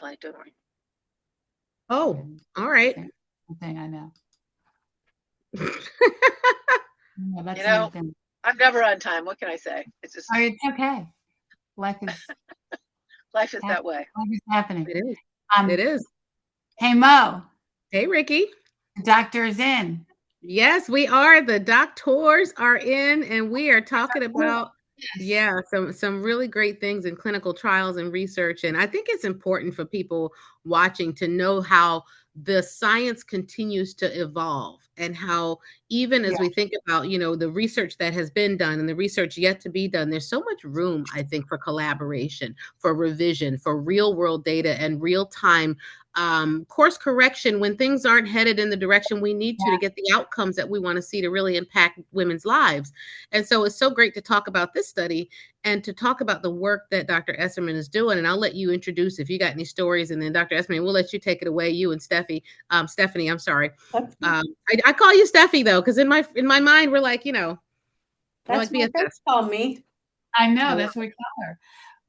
up late, don't worry. Oh, all right. One thing I know. Yeah, You that's a new know, thing. I'm never on time. What can I say? It's just Oh, it's okay. Life is life is that happening. way. Life is happening. It is. It Um, is. hey Mo, Hey, Ricky. the doctor is in. Yes, we are. The doctors are in, and we are talking Cool. about, yeah, some really great things in clinical trials and research. And I think it's important for people watching to know how the science continues to evolve and how even Yeah, as we think about, the research that has been done and the research yet to be done, there's so much room, I think, for collaboration, for revision, for real world data and real time course correction when things aren't headed in the direction we need to yeah, get the outcomes that we want to see to really impact women's lives. And so it's so great to talk about this study and to talk about the work that Dr. Esserman is doing. And I'll let you introduce if you got any stories, and then Dr. Esserman, we'll let you take it away. You and Stephanie, I'm sorry. That's I call you Steffi though, because in my mind we're like, we're like that's my friends BFFs. call me. I know. Oh, That's what we call her.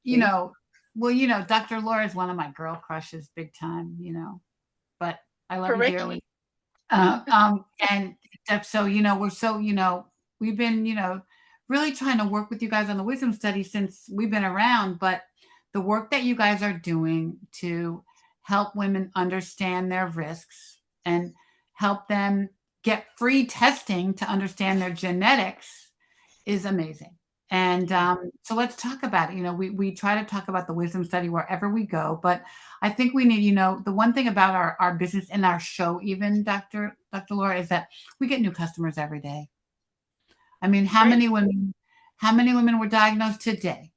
You see? know, well, Dr. Laura is one of my girl crushes, big time. But I love For her dearly. Ricky, And so, we're so, we've been, really trying to work with you guys on the wisdom study since we've been around. But the work that you guys are doing to help women understand their risks and help them get free testing to understand their genetics is amazing. And so let's talk about it. We try to talk about the wisdom study wherever we go, but I think we need, the one thing about our business and our show, even Dr. Laura, is that we get new customers every day. I mean, how great. many women were diagnosed today?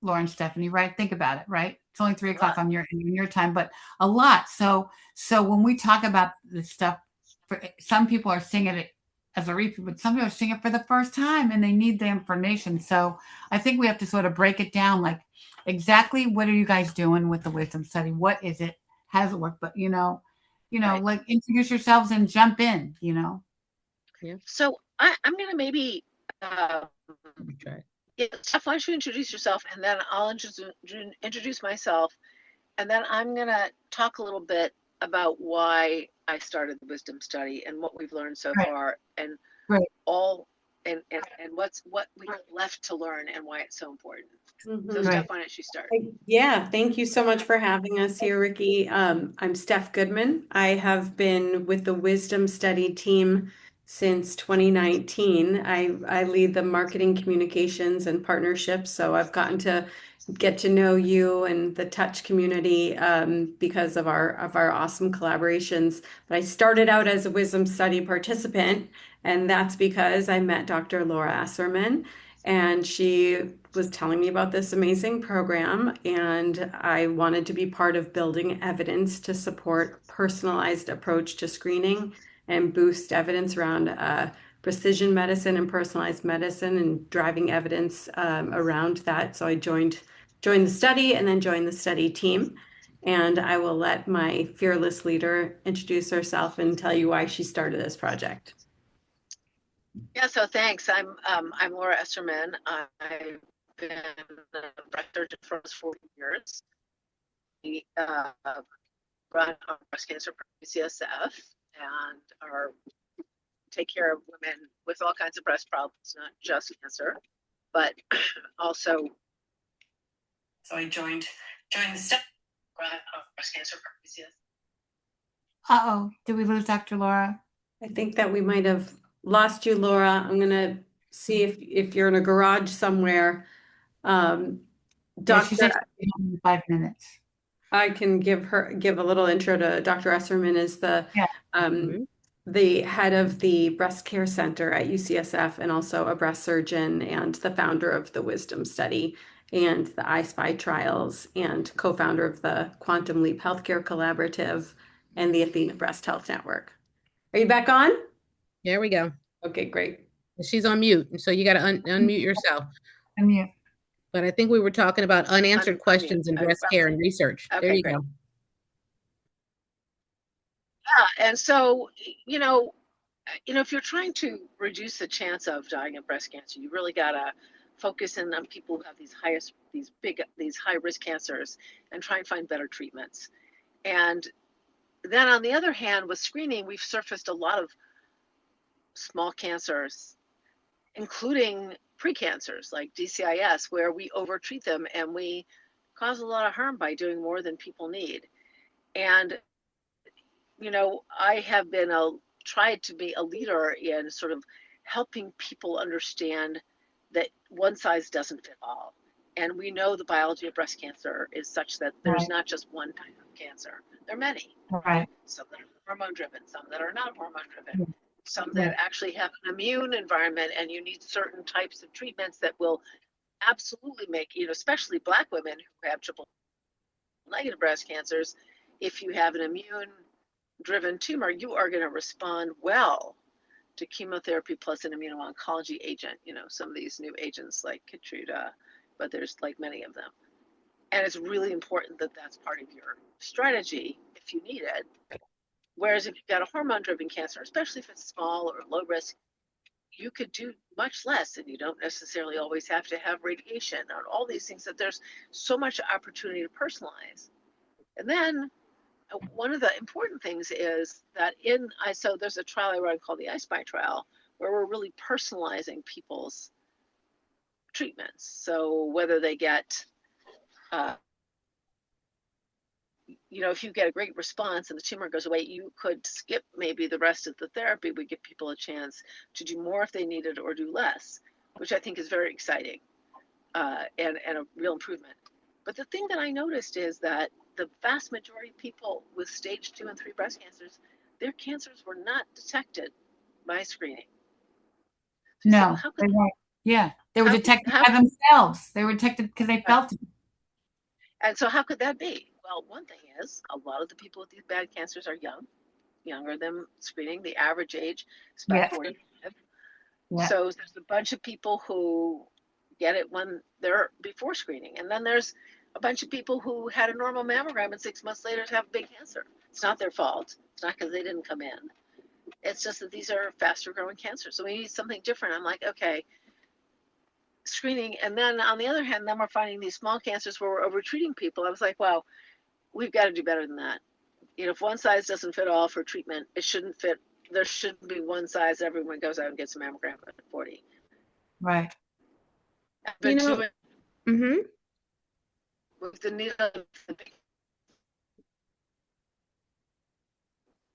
Laura and Stephanie, right? Think about it, right? It's only 3 o'clock on your time, but a lot. So when we talk about this stuff, some people are seeing it as a repeat, but some people are seeing it for the first time and they need the information. So I think we have to sort of break it down, like exactly what are you guys doing with the wisdom study? What is it? How does it work? But Right. like introduce yourselves and jump in. Yeah, So I'm gonna maybe let me try. yeah, Steph, why don't you introduce yourself, and then I'll introduce myself, and then I'm gonna talk a little bit about why I started the wisdom study and what we've learned so Right, far, and right. all and what we have left to learn and why it's so important. So Mhm. Right. Steph, why don't you start? Yeah, thank you so much for having us here, Ricky. I'm Steph Goodman. I have been with the Wisdom Study team since 2019. I lead the marketing communications and partnerships, so I've gotten to get to know you and the touch community because of our awesome collaborations. But I started out as a Wisdom Study participant, and that's because I met Dr. Laura Asserman, and she was telling me about this amazing program, and I wanted to be part of building evidence to support personalized approach to screening and boost evidence around precision medicine and personalized medicine and driving evidence around that. So I joined the study and then joined the study team. And I will let my fearless leader introduce herself and tell you why she started this project. Yeah, so thanks. I'm Laura Esserman. I've been a breast surgeon for almost 40 years. We run our breast cancer CSF and are take care of women with all kinds of breast problems, not just cancer, but also. So I joined the study run of breast cancer CSF. Uh-oh, did we lose Dr. Laura? I think that we might have lost you, Laura. I'm gonna see if you're in a garage somewhere. Yeah, she said Doctor, she'd be home in 5 minutes. I can give a little intro to Dr. Esserman is Yeah. um, Mhm. the head of the breast care center at UCSF and also a breast surgeon and the founder of the Wisdom Study and the I-SPY trials and co-founder of the Quantum Leap Healthcare Collaborative and the Athena Breast Health Network. Are you back on? There we go. Okay, great. She's on mute, so you got to unmute yourself. Unmute. But I think we were talking about unanswered Unmute. questions in breast care and research. There Okay, you great. go. Yeah, and so if you're trying to reduce the chance of dying of breast cancer, you really gotta focus in on people who have these high risk cancers and try and find better treatments. And then on the other hand, with screening, we've surfaced a lot of small cancers, including precancers like DCIS, where we overtreat them and we cause a lot of harm by doing more than people need. And, you know, I have been tried to be a leader in sort of helping people understand that one size doesn't fit all. And we know the biology of breast cancer is such that there's not just one type of cancer. There are many. Right. Some that are hormone driven, some that are not hormone driven, some that actually have an immune environment, and you need certain types of treatments that will absolutely make, you know, especially Black women who have triple negative breast cancers, if you have an immune driven tumor, you are going to respond well to chemotherapy plus an immuno-oncology agent, you know, some of these new agents like Keytruda, but there's like many of them. And it's really important that that's part of your strategy if you need it. Whereas if you've got a hormone-driven cancer, especially if it's small or low risk, you could do much less, and you don't necessarily always have to have radiation or all these things, that there's so much opportunity to personalize. And then one of the important things is that so there's a trial I run called the I-SPY trial, where we're really personalizing people's treatments. So whether they get, you know, if you get a great response and the tumor goes away, you could skip maybe the rest of the therapy. We give people a chance to do more if they need it or do less, which I think is very exciting and a real improvement. But the thing that I noticed is that the vast majority of people with stage 2 and 3 breast cancers, their cancers were not detected by screening. No, so they weren't. Yeah, they were detected by themselves. They were detected because they felt it. And so how could that be? Well, one thing is a lot of the people with these bad cancers are younger than screening. The average age is about 45. Yeah. So there's a bunch of people who get it when they're before screening. And then there's a bunch of people who had a normal mammogram and 6 months later have big cancer. It's not their fault. It's not because they didn't come in. It's just that these are faster growing cancers. So we need something different. I'm like, okay, screening. And then on the other hand, then we're finding these small cancers where we're overtreating people. I was like, wow, we've got to do better than that. You know, if one size doesn't fit all for treatment, it shouldn't fit. There shouldn't be one size. Everyone goes out and gets a mammogram at 40. Right. But you know, with the needle,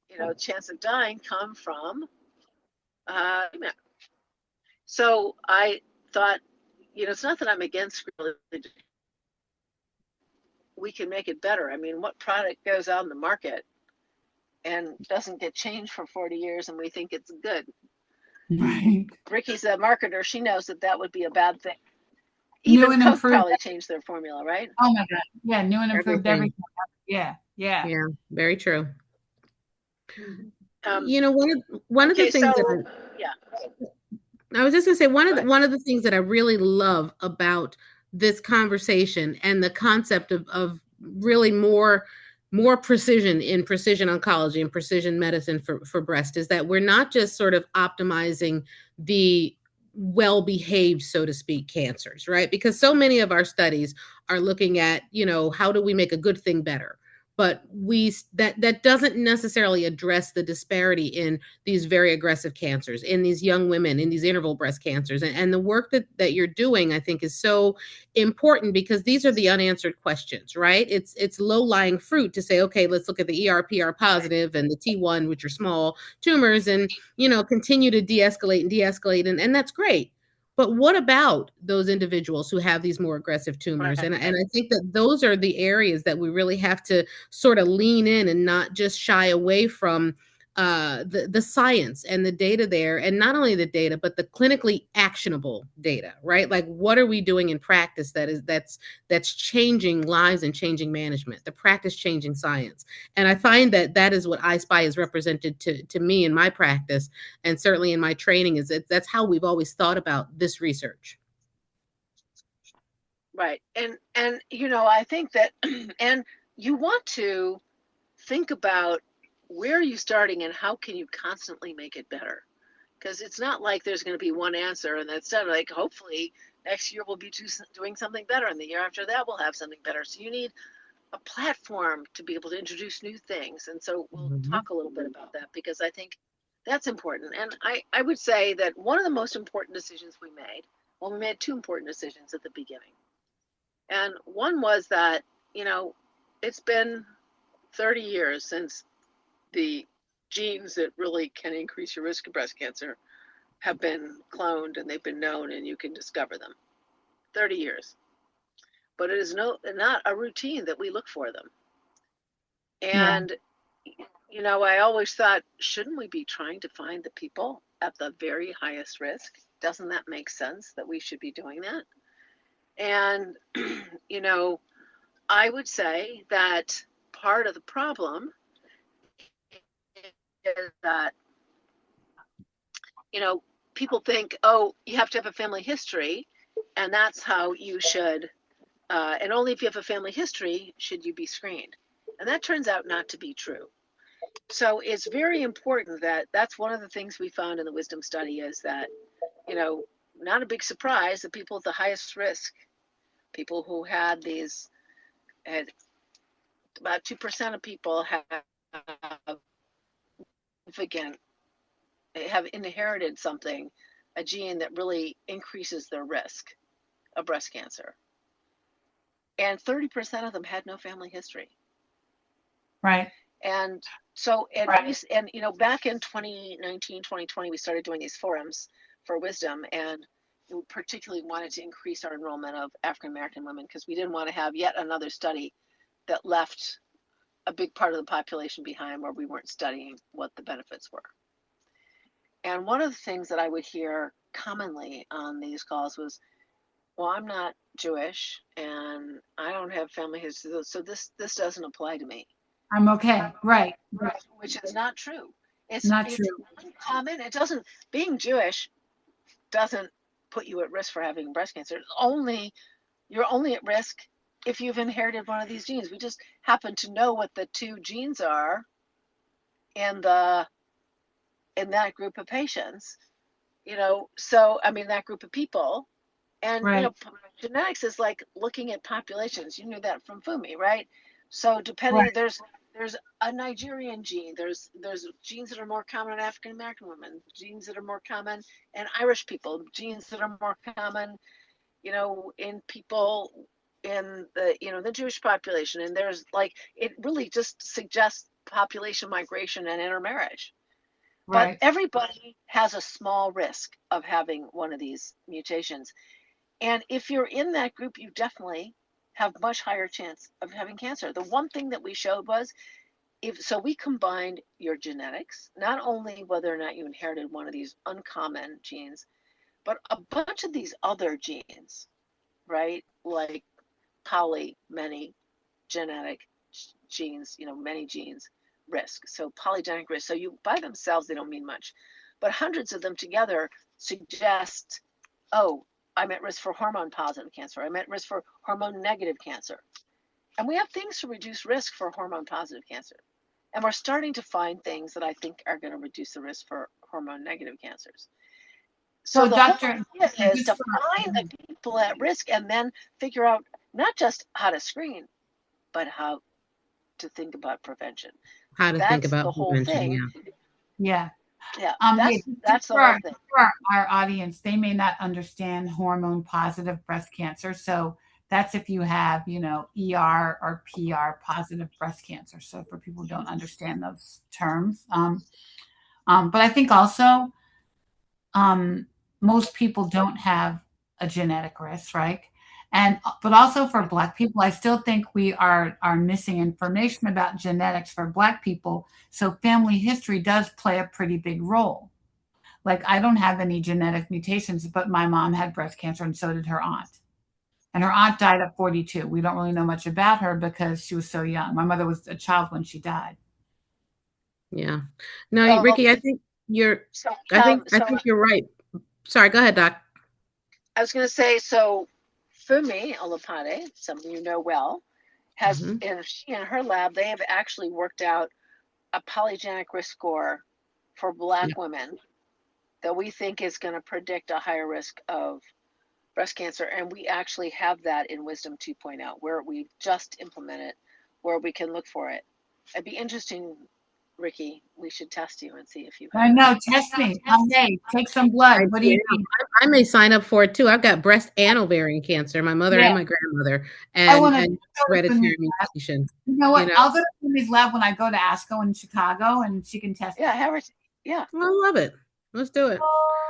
you know, chance of dying come from so I thought, you know, it's not that I'm against screening. We can make it better. I mean, what product goes out in the market and doesn't get changed for 40 years and we think it's good? Right. Ricky's a marketer. She knows that that would be a bad thing. Even Coke probably changed their formula, right? Oh my God. Yeah, new and improved everything. Yeah. Yeah, very true. You know, one of the things that I was just gonna say, one of the things that I really love about this conversation and the concept of really more precision in precision oncology and precision medicine for breast is that we're not just sort of optimizing the well-behaved, so to speak, cancers, right? Because so many of our studies are looking at, you know, how do we make a good thing better? But that doesn't necessarily address the disparity in these very aggressive cancers, in these young women, in these interval breast cancers. And the work that you're doing, I think, is so important because these are the unanswered questions, right? It's low-lying fruit to say, okay, let's look at the ER/PR positive and the T1, which are small tumors, and, you know, continue to de-escalate, and that's great. But what about those individuals who have these more aggressive tumors? And I think that those are the areas that we really have to sort of lean in and not just shy away from the science and the data there. And not only the data, but the clinically actionable data, right? Like, what are we doing in practice that's changing lives and changing management, the practice changing science. And I find that is what I-SPY is represented to me in my practice, and certainly in my training, is that's how we've always thought about this research. Right. And you know, I think that and you want to think about where are you starting and how can you constantly make it better? Because it's not like there's going to be one answer and that's done. Like, hopefully Next year we'll be doing something better, and the year after that we'll have something better. So you need a platform to be able to introduce new things. And so we'll talk a little bit about that, because I think that's important. And I would say that one of the most important decisions we made, well, we made two important decisions at the beginning. And one was that, it's been 30 years since the genes that really can increase your risk of breast cancer have been cloned, and they've been known, and you can discover them. 30 years. But it is not a routine that we look for them. And, I always thought, shouldn't we be trying to find the people at the very highest risk? Doesn't that make sense that we should be doing that? And, I would say that part of the problem is that, people think, oh, you have to have a family history, and that's how you should, and only if you have a family history should you be screened. And that turns out not to be true. So it's very important that's one of the things we found in the Wisdom study, is that, not a big surprise, the people at the highest risk, people who had about 2% of people have inherited something, a gene that really increases their risk of breast cancer. And 30% of them had no family history. Right. And so, back in 2019, 2020, we started doing these forums for Wisdom, and we particularly wanted to increase our enrollment of African-American women, because we didn't want to have yet another study that left a big part of the population behind where we weren't studying what the benefits were. And one of the things that I would hear commonly on these calls was, well, I'm not Jewish and I don't have family history, so this doesn't apply to me. I'm okay. Right. Which is not true. It's not true. Uncommon. Being Jewish doesn't put you at risk for having breast cancer. You're only at risk if you've inherited one of these genes. We just happen to know what the two genes are in that group of patients, that group of people. And, genetics is like looking at populations. You knew that from Fumi, right? So depending, there's a Nigerian gene. There's genes that are more common in African American women, genes that are more common in Irish people, genes that are more common, in people in the Jewish population. And there's it really just suggests population migration and intermarriage. Right. But everybody has a small risk of having one of these mutations. And if you're in that group, you definitely have much higher chance of having cancer. The one thing that we showed was, we combined your genetics, not only whether or not you inherited one of these uncommon genes, but a bunch of these other genes, right? Like many genetic genes, many genes risk. So polygenic risk. So you by themselves, they don't mean much, but hundreds of them together suggest, oh, I'm at risk for hormone positive cancer. I'm at risk for hormone negative cancer. And we have things to reduce risk for hormone positive cancer. And we're starting to find things that I think are going to reduce the risk for hormone negative cancers. So the whole idea is to find the people at risk and then figure out not just how to screen, but how to think about prevention. How to think about the whole thing. Yeah. Yeah, that's the whole thing. For our audience, they may not understand hormone positive breast cancer. So that's if you have, ER or PR positive breast cancer. So for people who don't understand those terms. But I think also most people don't have a genetic risk, right? But also for Black people, I still think we are missing information about genetics for Black people. So family history does play a pretty big role. Like I don't have any genetic mutations, but my mom had breast cancer and so did her aunt. And her aunt died at 42. We don't really know much about her because she was so young. My mother was a child when she died. Yeah. No, Ricky, I think you're I think you're right. Sorry, go ahead, Doc. I was going to say, so Fumi Olopade, someone you know well, has, and she and her lab, they have actually worked out a polygenic risk score for Black women that we think is going to predict a higher risk of breast cancer. And we actually have that in Wisdom 2.0, where we just implement it, where we can look for it. It'd be interesting, Ricky. We should test you and see if you I have know, test me. Hey, take some blood. What do you think? I may sign up for it too. I've got breast and ovarian cancer, my mother Yeah. and my grandmother, I want and hereditary mutation. You know what? You know? I'll go to Jimmy's lab when I go to ASCO in Chicago, and she can test. Yeah, it. Howard. Yeah, I love it. Let's do it.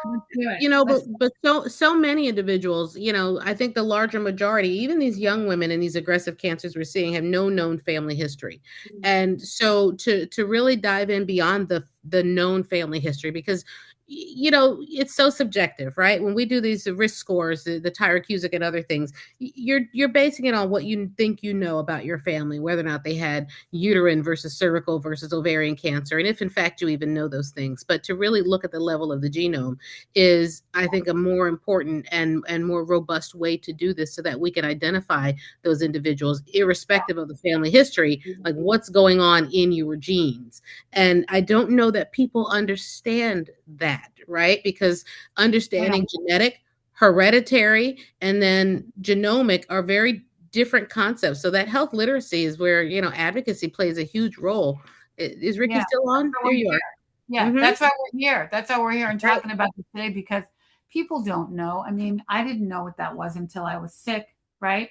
Let's do it. You know, Let's- but so many individuals, you know, I think the larger majority, even these young women in these aggressive cancers we're seeing, have no known family history. And so to really dive in beyond the known family history, because you know, it's so subjective, right? When we do these risk scores, the Tyrer-Cuzick and other things, you're basing it on what you think you know about your family, whether or not they had uterine versus cervical versus ovarian cancer, and if in fact you even know those things. But to really look at the level of the genome is, I think, a more important and more robust way to do this, so that we can identify those individuals irrespective of the family history, like what's going on in your genes. And I don't know that people understand that, right? Because understanding genetic, hereditary, and then genomic are very different concepts. So that health literacy is where, you know, advocacy plays a huge role. Is Ricky still on? There you are. Yeah, that's why we're here. That's why we're here and talking about this today, because people don't know. I mean, I didn't know what that was until I was sick, right?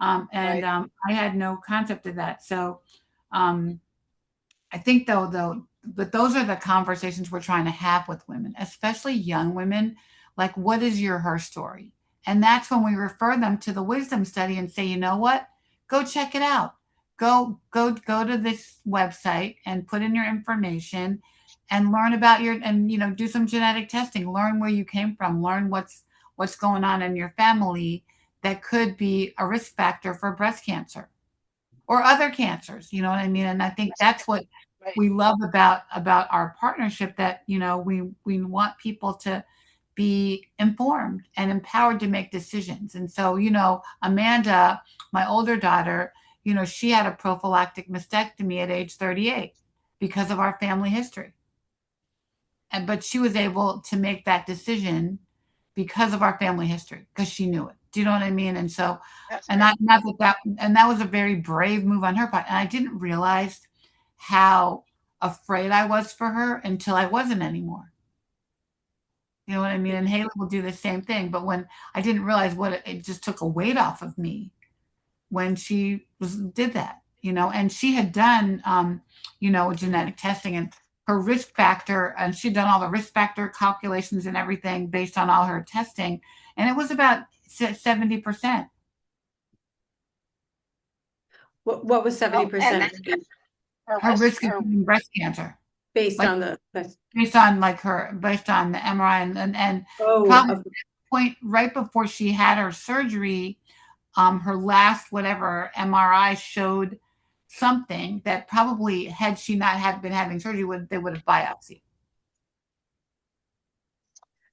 I had no concept of that. So I think but those are the conversations we're trying to have with women, especially young women. Like, what is her story? And that's when we refer them to the Wisdom study and say, you know what? Go check it out. Go to this website and put in your information and learn about do some genetic testing, learn where you came from, learn what's going on in your family that could be a risk factor for breast cancer or other cancers. You know what I mean? And I think that's what we love about our partnership, that, you know, we want people to be informed and empowered to make decisions. And so, you know, Amanda, my older daughter, you know, she had a prophylactic mastectomy at age 38 because of our family history. But she was able to make that decision because of our family history, because she knew it. Do you know what I mean? And so, that was a very brave move on her part. And I didn't realize how afraid I was for her until I wasn't anymore. You know what I mean? And Haley will do the same thing. But when I didn't realize it just took a weight off of me when she did that, you know. And she had done, genetic testing and her risk factor, and she'd done all the risk factor calculations and everything based on all her testing. And it was about 70%. What was 70%? Her risk of breast cancer. Based on the MRI and probably at the point right before she had her surgery, her last whatever MRI showed something that probably, had she not had been having surgery, they would have biopsied.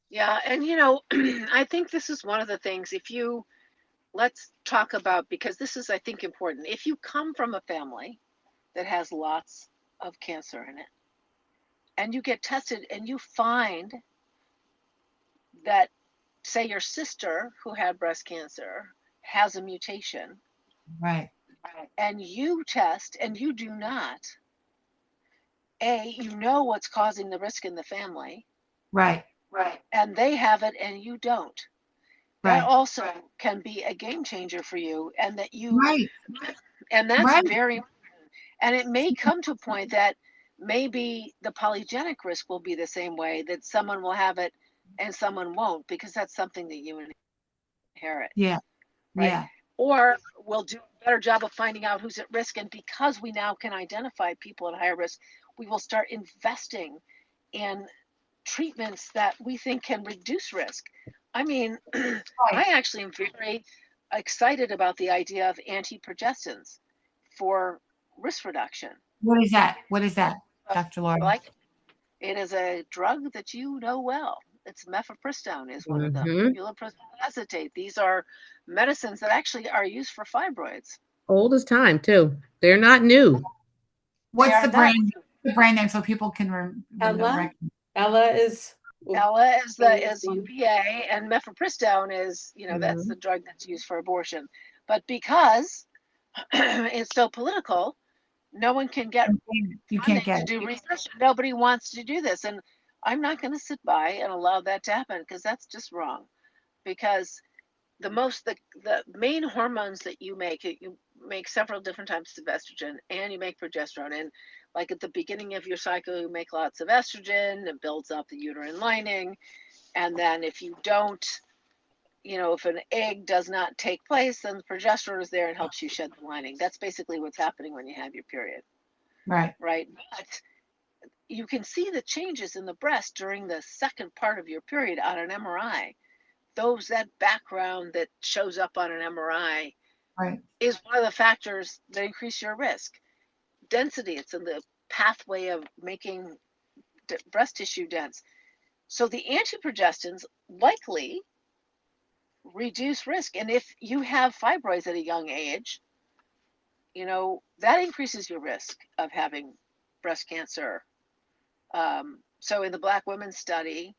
Yeah, and you know, I think this is one of the things. Let's talk about, because this is, I think, important. If you come from a family that has lots of cancer in it, and you get tested and you find that, say, your sister who had breast cancer has a mutation, right, and you test and you do not, you know what's causing the risk in the family, right, and they have it and you don't. That also can be a game changer for you, and that and that's very important. And it may come to a point that maybe the polygenic risk will be the same way, that someone will have it and someone won't, because that's something that you inherit. Yeah. Right? Yeah. Or we'll do a better job of finding out who's at risk. And because we now can identify people at higher risk, we will start investing in treatments that we think can reduce risk. I mean, I actually am very excited about the idea of antiprogestins for risk reduction. What is that, Dr. Laura? It is a drug that you know well. It's mifepristone is one of them. Ulipristal acetate. These are medicines that actually are used for fibroids. Old as time too. They're not new. What's the brand name so people can Ella is Ella is Famous the one. UVA, and mifepristone is, that's Mhm. the drug that's used for abortion. But because it's so political, no one can get You funding can't get to it. do research. Nobody wants to do this, and I'm not going to sit by and allow that to happen because that's just wrong. Because the main hormones that you make several different types of estrogen, and you make progesterone. And like at the beginning of your cycle, you make lots of estrogen, it builds up the uterine lining. And then if you don't, if an egg does not take place, then the progesterone is there and helps you shed the lining. That's basically what's happening when you have your period, Right. right? But you can see the changes in the breast during the second part of your period on an MRI. That background that shows up on an MRI Right. is one of the factors that increase your risk. Density, it's in the pathway of making breast tissue dense. So the antiprogestins likely reduce risk. And if you have fibroids at a young age, that increases your risk of having breast cancer. So in the Black women study,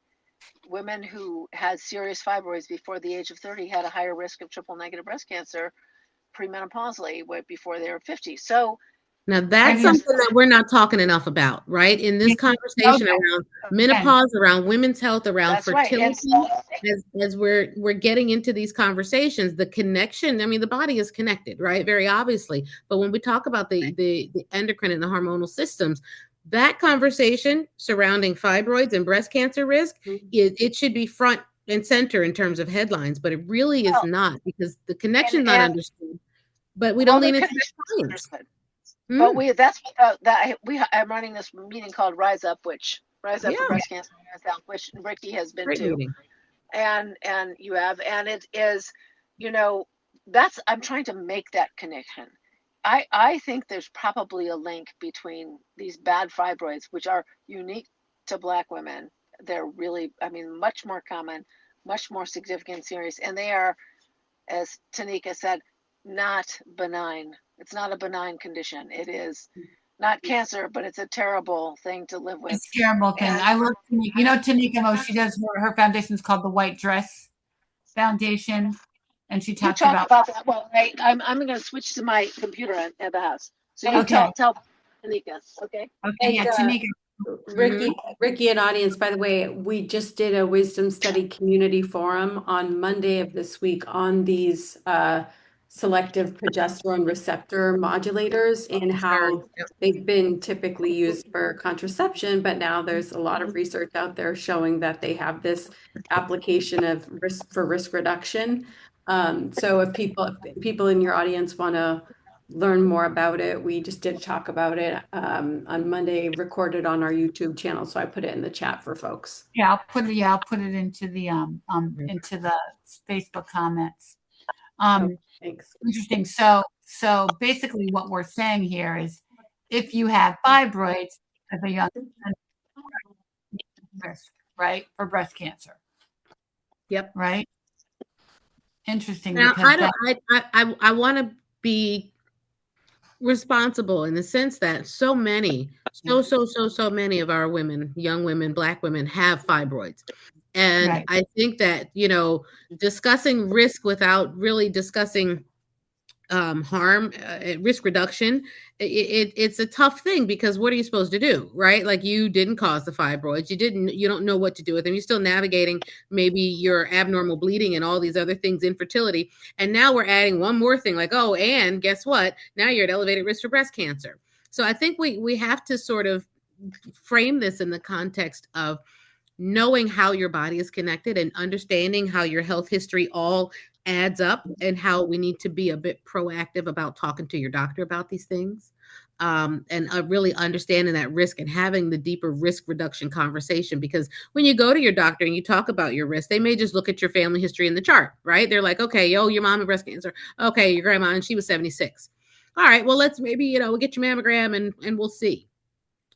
women who had serious fibroids before the age of 30 had a higher risk of triple negative breast cancer premenopausally before they were 50. So Now that's something that we're not talking enough about, right? In this conversation around menopause, around women's health, around fertility, as we're getting into these conversations, the connection, I mean, the body is connected, right? Very obviously. But when we talk about the endocrine and the hormonal systems, that conversation surrounding fibroids and breast cancer risk, it should be front and center in terms of headlines, but it really is not, because the connection not understood. But we don't lean into science. But I'm running this meeting called Rise Up for Breast Cancer, which Ricky has been to, and you have, and it is, I'm trying to make that connection. I think there's probably a link between these bad fibroids, which are unique to Black women. They're really, much more common, much more significant, serious, and they are, as Tanika said, not benign. It's not a benign condition. It is not cancer, but it's a terrible thing to live with. It's a terrible thing. I love Tanika. Tanika Mo, she does her foundation is called the White Dress Foundation, and she talks about that. Well, I'm going to switch to my computer at the house. So you tell Tanika, okay? Okay, yeah, Tanika. Ricky and audience, by the way, we just did a wisdom study community forum on Monday of this week on these selective progesterone receptor modulators and how they've been typically used for contraception, but now there's a lot of research out there showing that they have this application of risk reduction. So if people in your audience want to learn more about it, we just did talk about it on Monday, recorded on our YouTube channel. So I put it in the chat for folks. Yeah, I'll put it into the into the Facebook comments. Thanks. Interesting. So basically what we're saying here is if you have fibroids as a young risk, right, for breast cancer. Yep. Right. Interesting. Now, because I want to be responsible in the sense that so many of our women, young women, Black women, have fibroids. And I think that, discussing risk without really discussing harm, risk reduction, it's a tough thing, because what are you supposed to do, right? Like, you didn't cause the fibroids, you don't know what to do with them, you're still navigating maybe your abnormal bleeding and all these other things, infertility, and now we're adding one more thing, like, oh, and guess what, now you're at elevated risk for breast cancer. So I think we have to sort of frame this in the context of knowing how your body is connected and understanding how your health history all adds up, and how we need to be a bit proactive about talking to your doctor about these things, and really understanding that risk and having the deeper risk reduction conversation. Because when you go to your doctor and you talk about your risk, they may just look at your family history in the chart, right? They're like, okay, your mom had breast cancer. Okay, your grandma, and she was 76. All right, well, let's maybe, we'll get your mammogram and we'll see.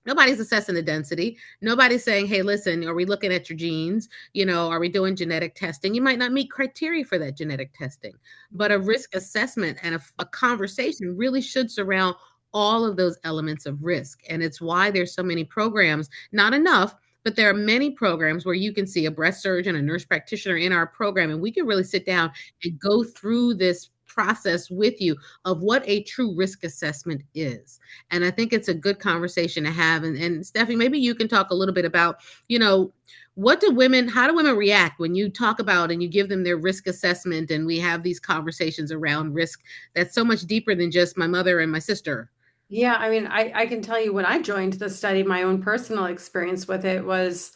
Nobody's assessing the density. Nobody's saying, hey, listen, are we looking at your genes? Are we doing genetic testing? You might not meet criteria for that genetic testing, but a risk assessment and a conversation really should surround all of those elements of risk. And it's why there's so many programs, not enough, but there are many programs where you can see a breast surgeon, a nurse practitioner in our program, and we can really sit down and go through this process with you of what a true risk assessment is. And I think it's a good conversation to have. And Stephanie, maybe you can talk a little bit about, how do women react when you talk about and you give them their risk assessment and we have these conversations around risk that's so much deeper than just my mother and my sister? Yeah, I mean, I can tell you when I joined the study, my own personal experience with it was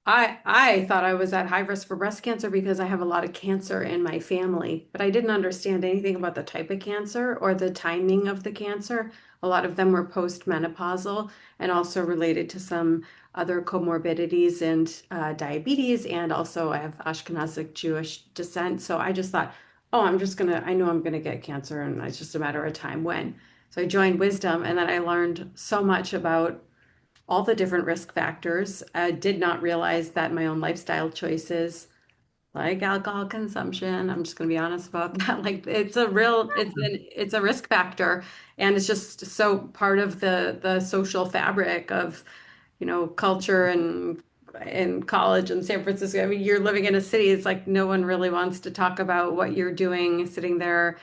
I thought I was at high risk for breast cancer because I have a lot of cancer in my family, but I didn't understand anything about the type of cancer or the timing of the cancer. A lot of them were postmenopausal and also related to some other comorbidities and diabetes. And also, I have Ashkenazic Jewish descent. So I just thought, oh, I know I'm gonna get cancer, and it's just a matter of time when. So I joined Wisdom, and then I learned so much about all the different risk factors. I did not realize that my own lifestyle choices, like alcohol consumption, I'm just going to be honest about that. Like it's a risk factor, and it's just so part of the social fabric of, culture and in college in San Francisco. I mean, you're living in a city. It's like no one really wants to talk about what you're doing, sitting there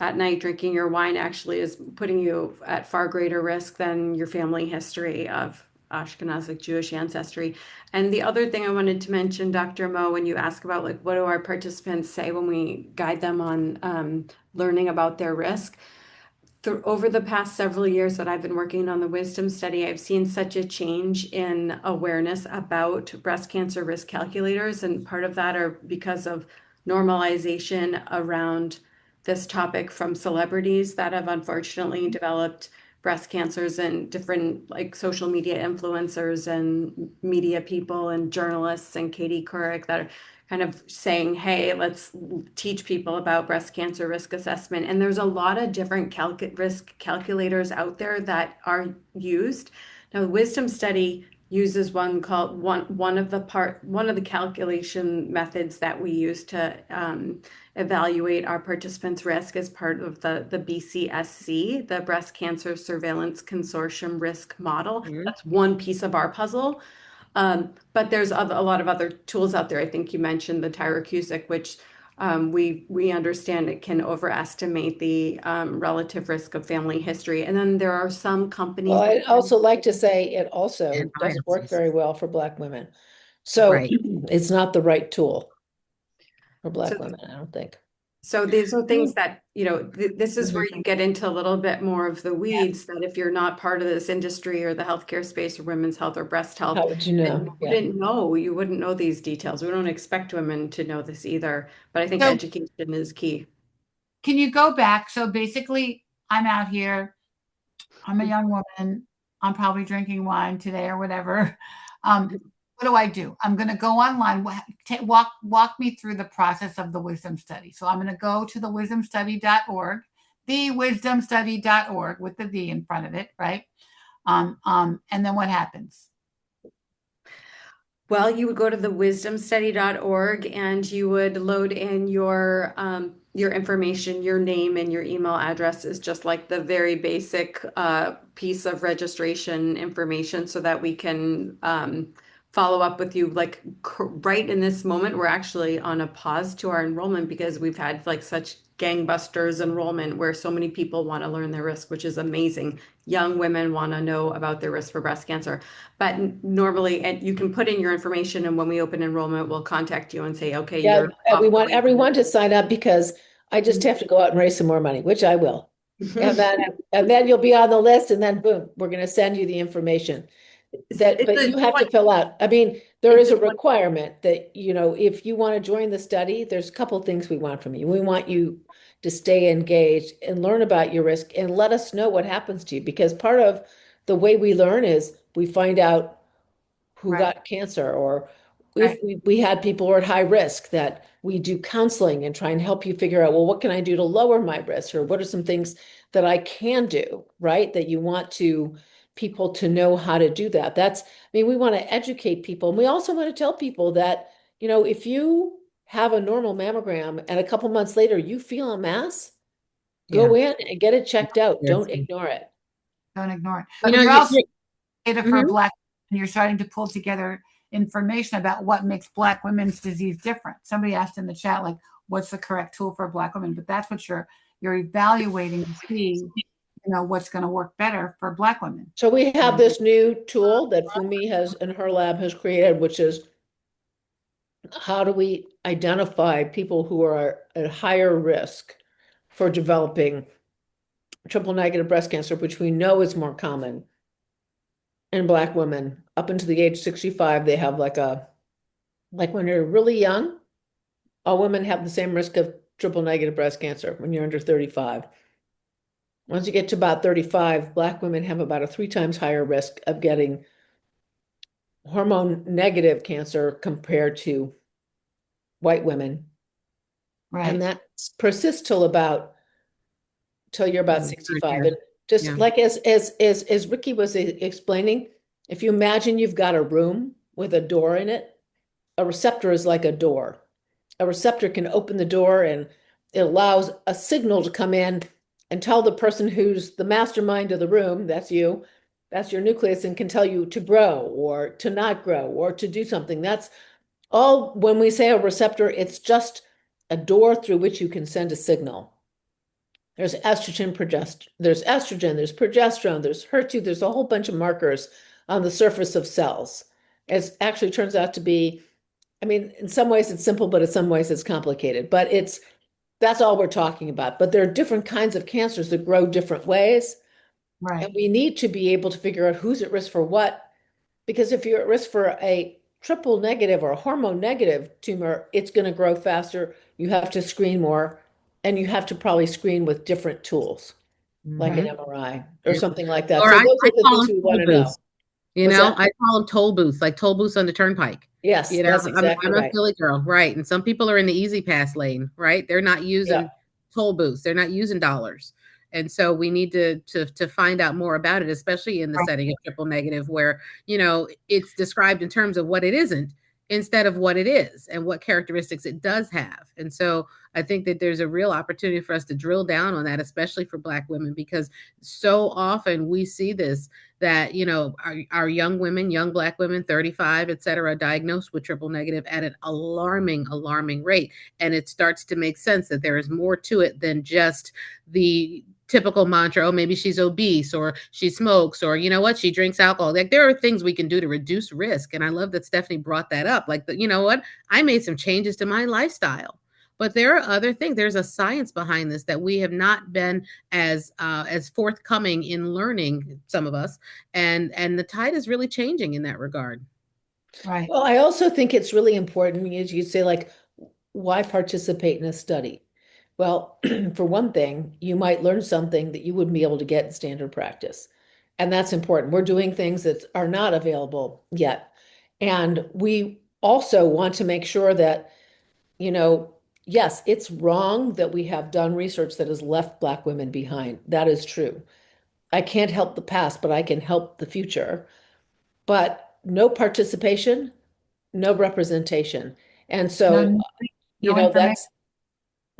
at night drinking your wine actually is putting you at far greater risk than your family history of Ashkenazic Jewish ancestry. And the other thing I wanted to mention, Dr. Mo, when you ask about like what do our participants say when we guide them on learning about their risk, over the past several years that I've been working on the Wisdom study, I've seen such a change in awareness about breast cancer risk calculators. And part of that are because of normalization around this topic from celebrities that have unfortunately developed breast cancers, and different like social media influencers and media people and journalists and Katie Couric that are kind of saying, hey, let's teach people about breast cancer risk assessment. And there's a lot of different risk calculators out there that are used. Now, the Wisdom study uses one called one of the calculation methods that we use to evaluate our participants' risk as part of the BCSC, the Breast Cancer Surveillance Consortium Risk Model. That's one piece of our puzzle. But there's a lot of other tools out there. I think you mentioned the Tyrer-Cuzick, which we understand it can overestimate the relative risk of family history. And then there are some companies. Well, I'd also like to say it also And doesn't work biopsies. very well for Black women. So Right. it's not the right tool for Black So- women, I don't think. So these are things that, this is where you get into a little bit more of the weeds, that if you're not part of this industry or the healthcare space or women's health or breast health, How would you know? Yeah. you wouldn't know these details. We don't expect women to know this either, but I think So- education is key. Can you go back? So basically, I'm out here. I'm a young woman. I'm probably drinking wine today or whatever. What do? I'm going to go online. Walk me through the process of the Wisdom Study. So I'm going to go to the wisdomstudy.org, thewisdomstudy.org with the V in front of it, right? And then what happens? Well, you would go to the wisdomstudy.org and you would load in your information, your name and your email address is just like the very basic piece of registration information, so that we can follow up with you. Like right in this moment, we're actually on a pause to our enrollment because we've had like such gangbusters enrollment where so many people want to learn their risk, which is amazing. Young women want to know about their risk for breast cancer. But normally, and you can put in your information, and when we open enrollment, we'll contact you and say, okay, Yeah, you're and we want everyone to sign up because I just have to go out and raise some more money, which I will. And then you'll be on the list, and then boom, we're going to send you the information. But you have to fill out. I mean, there is a requirement that, if you want to join the study, there's a couple of things we want from you. We want you to stay engaged and learn about your risk and let us know what happens to you, because part of the way we learn is we find out who Right. got cancer, or if we had people who are at high risk, that we do counseling and try and help you figure out, well, what can I do to lower my risk? Or what are some things that I can do, right? That you want people to know how to do that. We want to educate people. And we also want to tell people that, if you have a normal mammogram and a couple months later you feel a mass, go in and get it checked out. Yes. Don't ignore it. Don't ignore it. You But know, you're also data for Mhm. Black, and you're starting to pull together information about what makes Black women's disease different. Somebody asked in the chat, like, what's the correct tool for Black women? But that's what you're evaluating to see, what's going to work better for Black women. So we have this new tool that Fumi has in her lab has created, which is how do we identify people who are at higher risk for developing triple negative breast cancer, which we know is more common in Black women up into the age 65. They have like when you're really young, all women have the same risk of triple negative breast cancer when you're under 35. Once you get to about 35, Black women have about a 3 times higher risk of getting hormone negative cancer compared to white women. Right. And that persists till you're about 65. And just Yeah. like as Ricky was explaining, if you imagine you've got a room with a door in it, a receptor is like a door. A receptor can open the door and it allows a signal to come in and tell the person who's the mastermind of the room, that's you, that's your nucleus, and can tell you to grow or to not grow or to do something. That's all. When we say a receptor, it's just a door through which you can send a signal. There's estrogen, there's progesterone, there's HER2, there's a whole bunch of markers on the surface of cells. It actually turns out to be, I mean, in some ways it's simple, but in some ways it's complicated. But that's all we're talking about. But there are different kinds of cancers that grow different ways. Right. And we need to be able to figure out who's at risk for what. Because if you're at risk for a triple negative or a hormone negative tumor, it's going to grow faster. You have to screen more, and you have to probably screen with different tools, like an MRI or something like that. Or So I those are the call things them we want to toll know. booths. You What's know, that? I call them toll booths, like toll booths on the turnpike. Yes, You know, that's exactly I'm right. a Philly girl, right? And some people are in the easy pass lane, right? They're not using toll booths. They're not using dollars. And so we need to find out more about it, especially in the setting of triple negative, where, it's described in terms of what it isn't instead of what it is and what characteristics it does have. And so I think that there's a real opportunity for us to drill down on that, especially for Black women, because so often we see this, that, our young women, young Black women, 35, et cetera, diagnosed with triple negative at an alarming rate. And it starts to make sense that there is more to it than just the typical mantra, oh, maybe she's obese or she smokes or she drinks alcohol. Like, there are things we can do to reduce risk. And I love that Stephanie brought that up. Like, I made some changes to my lifestyle. But there are other things. There's a science behind this that we have not been as forthcoming in learning, some of us, and the tide is really changing in that regard. Right. Well, I also think it's really important, as you say, like, why participate in a study? Well, for one thing, you might learn something that you wouldn't be able to get in standard practice. And that's important. We're doing things that are not available yet. And we also want to make sure that, yes, it's wrong that we have done research that has left Black women behind. That is true. I can't help the past, but I can help the future. But no participation, no representation. And so, that's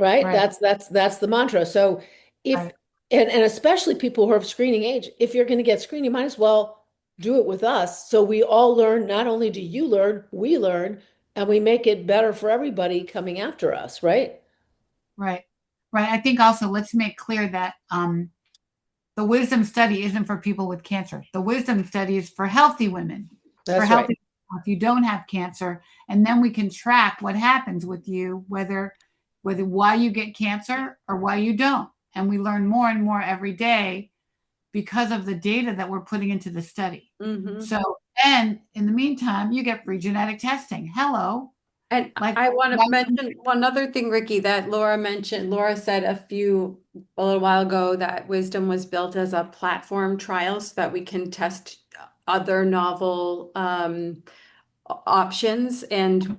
right. Right. That's the mantra. So if Right. and especially people who are of screening age, if you're going to get screened, you might as well do it with us. So we all learn. Not only do you learn, we learn, and we make it better for everybody coming after us, right? Right. I think also let's make clear that the wisdom study isn't for people with cancer. The wisdom study is for healthy women. That's for right. healthy people, if you don't have cancer, and then we can track what happens with you, whether why you get cancer or why you don't. And we learn more and more every day because of the data that we're putting into the study. Mhm. So, and in the meantime, you get free genetic testing. Hello. And Like, I want to why- mention one other thing, Ricky, that Laura mentioned. Laura said a little while ago that Wisdom was built as a platform trial so that we can test other novel options. And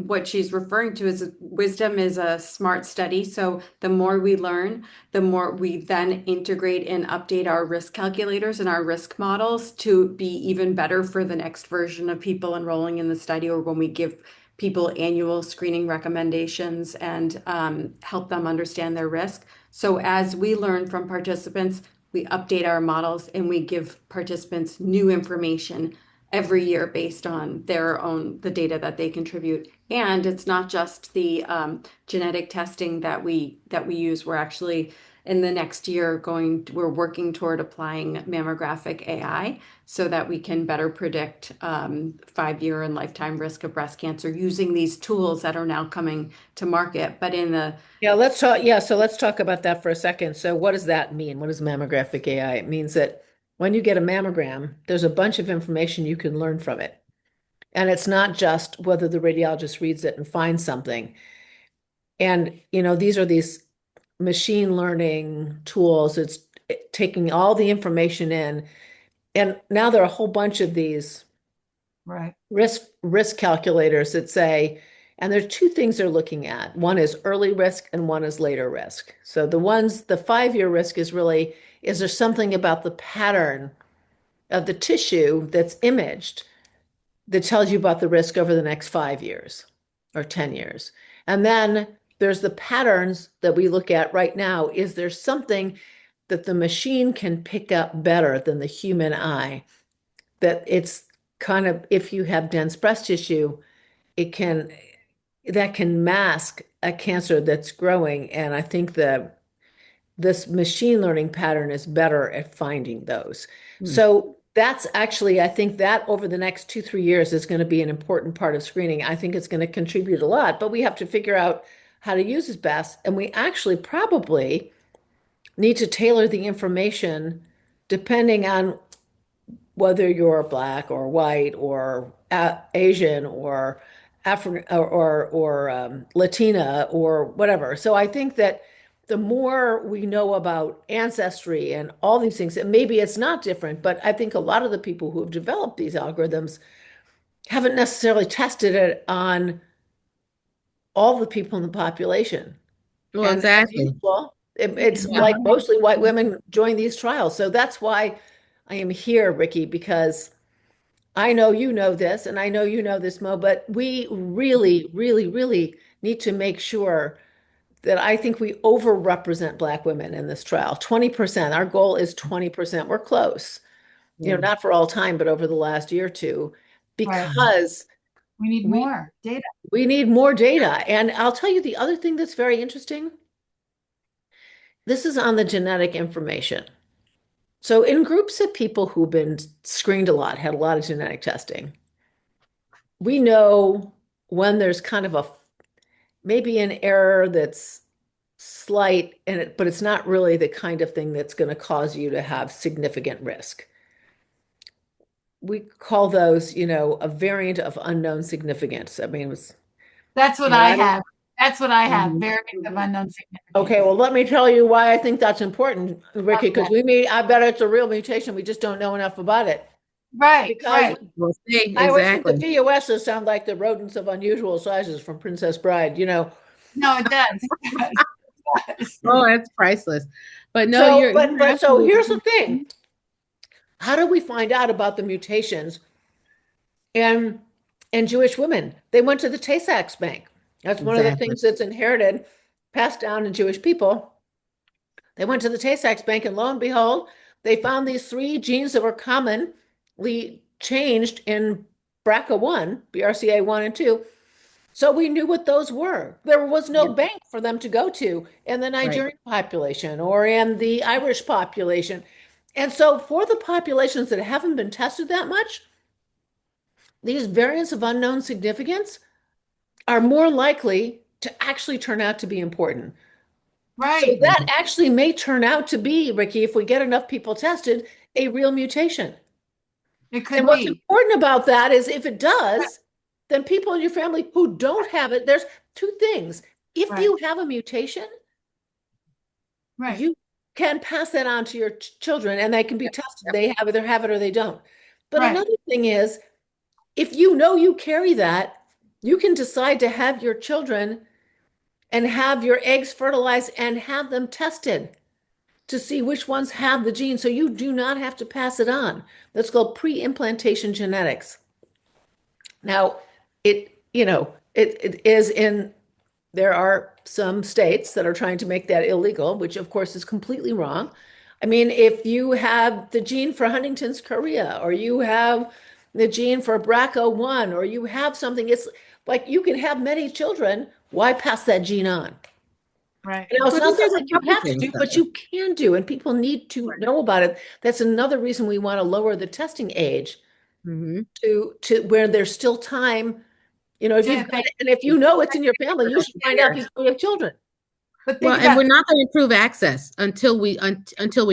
what she's referring to is Wisdom is a smart study. So the more we learn, the more we then integrate and update our risk calculators and our risk models to be even better for the next version of people enrolling in the study, or when we give people annual screening recommendations and help them understand their risk. So as we learn from participants, we update our models and we give participants new information every year based on the data that they contribute. And it's not just the genetic testing that we use. We're actually in the next year we're working toward applying mammographic AI so that we can better predict 5-year and lifetime risk of breast cancer using these tools that are now coming to market. But So let's talk about that for a second. So what does that mean? What is mammographic AI? It means that when you get a mammogram, there's a bunch of information you can learn from it. And it's not just whether the radiologist reads it and finds something. And, these are these machine learning tools. It's taking all the information in. And now there are a whole bunch of these Right. risk calculators that say, and there's two things they're looking at. One is early risk and one is later risk. So the 5-year risk is really, is there something about the pattern of the tissue that's imaged that tells you about the risk over the next 5 years or 10 years? And then there's the patterns that we look at right now. Is there something that the machine can pick up better than the human eye? That it's kind of, if you have dense breast tissue, that can mask a cancer that's growing. And I think this machine learning pattern is better at finding those. So that's actually, I think that over the next 2-3 years is going to be an important part of screening. I think it's going to contribute a lot, but we have to figure out how to use it best. And we actually probably need to tailor the information depending on whether you're Black or white or Asian or African or Latina or whatever. So I think that the more we know about ancestry and all these things, and maybe it's not different, but I think a lot of the people who have developed these algorithms haven't necessarily tested it on all the people in the population. Well, And as exactly. usual, it's like mostly white women join these trials. So that's why I am here, Ricky, because I know you know this, and I know you know this, Mo, but we really, really, really need to make sure that I think we overrepresent Black women in this trial. 20%. Our goal is 20%. We're close, not for all time, but over the last year or two, because we need more data. We need more data. And I'll tell you the other thing that's very interesting. This is on the genetic information. So in groups of people who've been screened a lot, had a lot of genetic testing, we know when there's kind of maybe an error that's slight, but it's not really the kind of thing that's going to cause you to have significant risk. We call those, a variant of unknown significance. I mean, that's what I have. That's what I have. Variant of unknown significance. Okay, well, let me tell you why I think that's important, Ricky, because I bet it's a real mutation. We just don't know enough about it. Right. Because exactly. I always think the VUSs sound like the rodents of unusual sizes from Princess Bride, No, it does. Oh, that's priceless. But no, so here's the thing. How do we find out about the mutations in Jewish women? They went to the Tay-Sachs Bank. That's one of the things that's inherited, passed down in Jewish people. They went to the Tay-Sachs Bank, and lo and behold, they found these 3 genes that were commonly changed in BRCA1, BRCA1 and 2. So we knew what those were. There was no bank for them to go to in the Nigerian population or in the Irish population. And so for the populations that haven't been tested that much, these variants of unknown significance are more likely to actually turn out to be important. Right. So that actually may turn out to be, Ricky, if we get enough people tested, a real mutation. It could and what's important about that is if it does, then people in your family who don't have it, there's 2 things. If you have a mutation, you can pass that on to your children and they can be tested. They either have it or they don't. But another thing is, if you carry that, you can decide to have your children and have your eggs fertilized and have them tested to see which ones have the gene. So you do not have to pass it on. That's called pre-implantation genetics. Now, it is there are some states that are trying to make that illegal, which of course is completely wrong. I mean, if you have the gene for Huntington's chorea, or you have the gene for BRCA1, or you have something, it's like you can have many children. Why pass that gene on? Right. You know, it's But not there's something you other have to things, do, though. but you can do, and people need to know about it. That's another reason we want to lower the testing age Mhm. to where there's still time. You know, if Yeah, you've got it, and if you know it's in your family, you should find out before you have children. But Well, think and about we're not going to improve access until we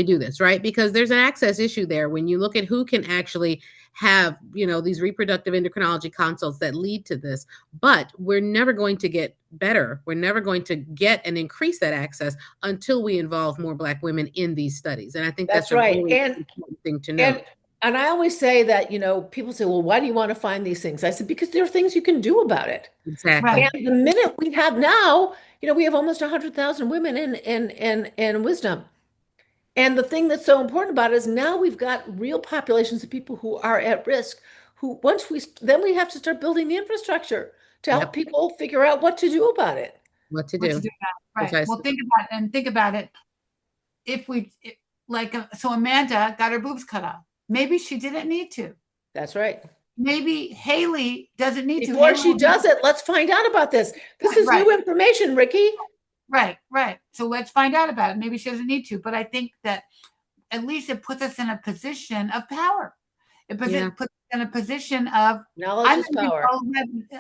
do this, right? Because there's an access issue there when you look at who can actually have, these reproductive endocrinology consults that lead to this. But we're never going to get better. We're never going to get and increase that access until we involve more Black women in these studies. And I think That's that's a right. really important thing to note. And I always say that, people say, well, why do you want to find these things? I said, because there are things you can do about it. Exactly. And the minute we have now, we have almost 100,000 women in wisdom. And the thing that's so important about it is now we've got real populations of people who are at risk, who then we have to start building the infrastructure to help Yep. people figure out what to do about it. What to what do. to do now. Right. Precisely. Well, think about it. So Amanda got her boobs cut off. Maybe she didn't need to. That's right. Maybe Haley doesn't need to. Before she does it, let's find out about this. This is Right. new information, Ricky. Right. So let's find out about it. Maybe she doesn't need to, but I think that at least it puts us in a position of power. It puts us in a position of Knowledge is power.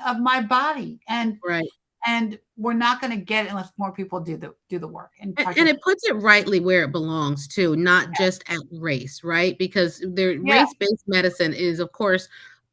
of my body, Right. and we're not going to get it unless more people do the work. And it puts it rightly where it belongs too, not just at race, right? Because race-based medicine is, of course,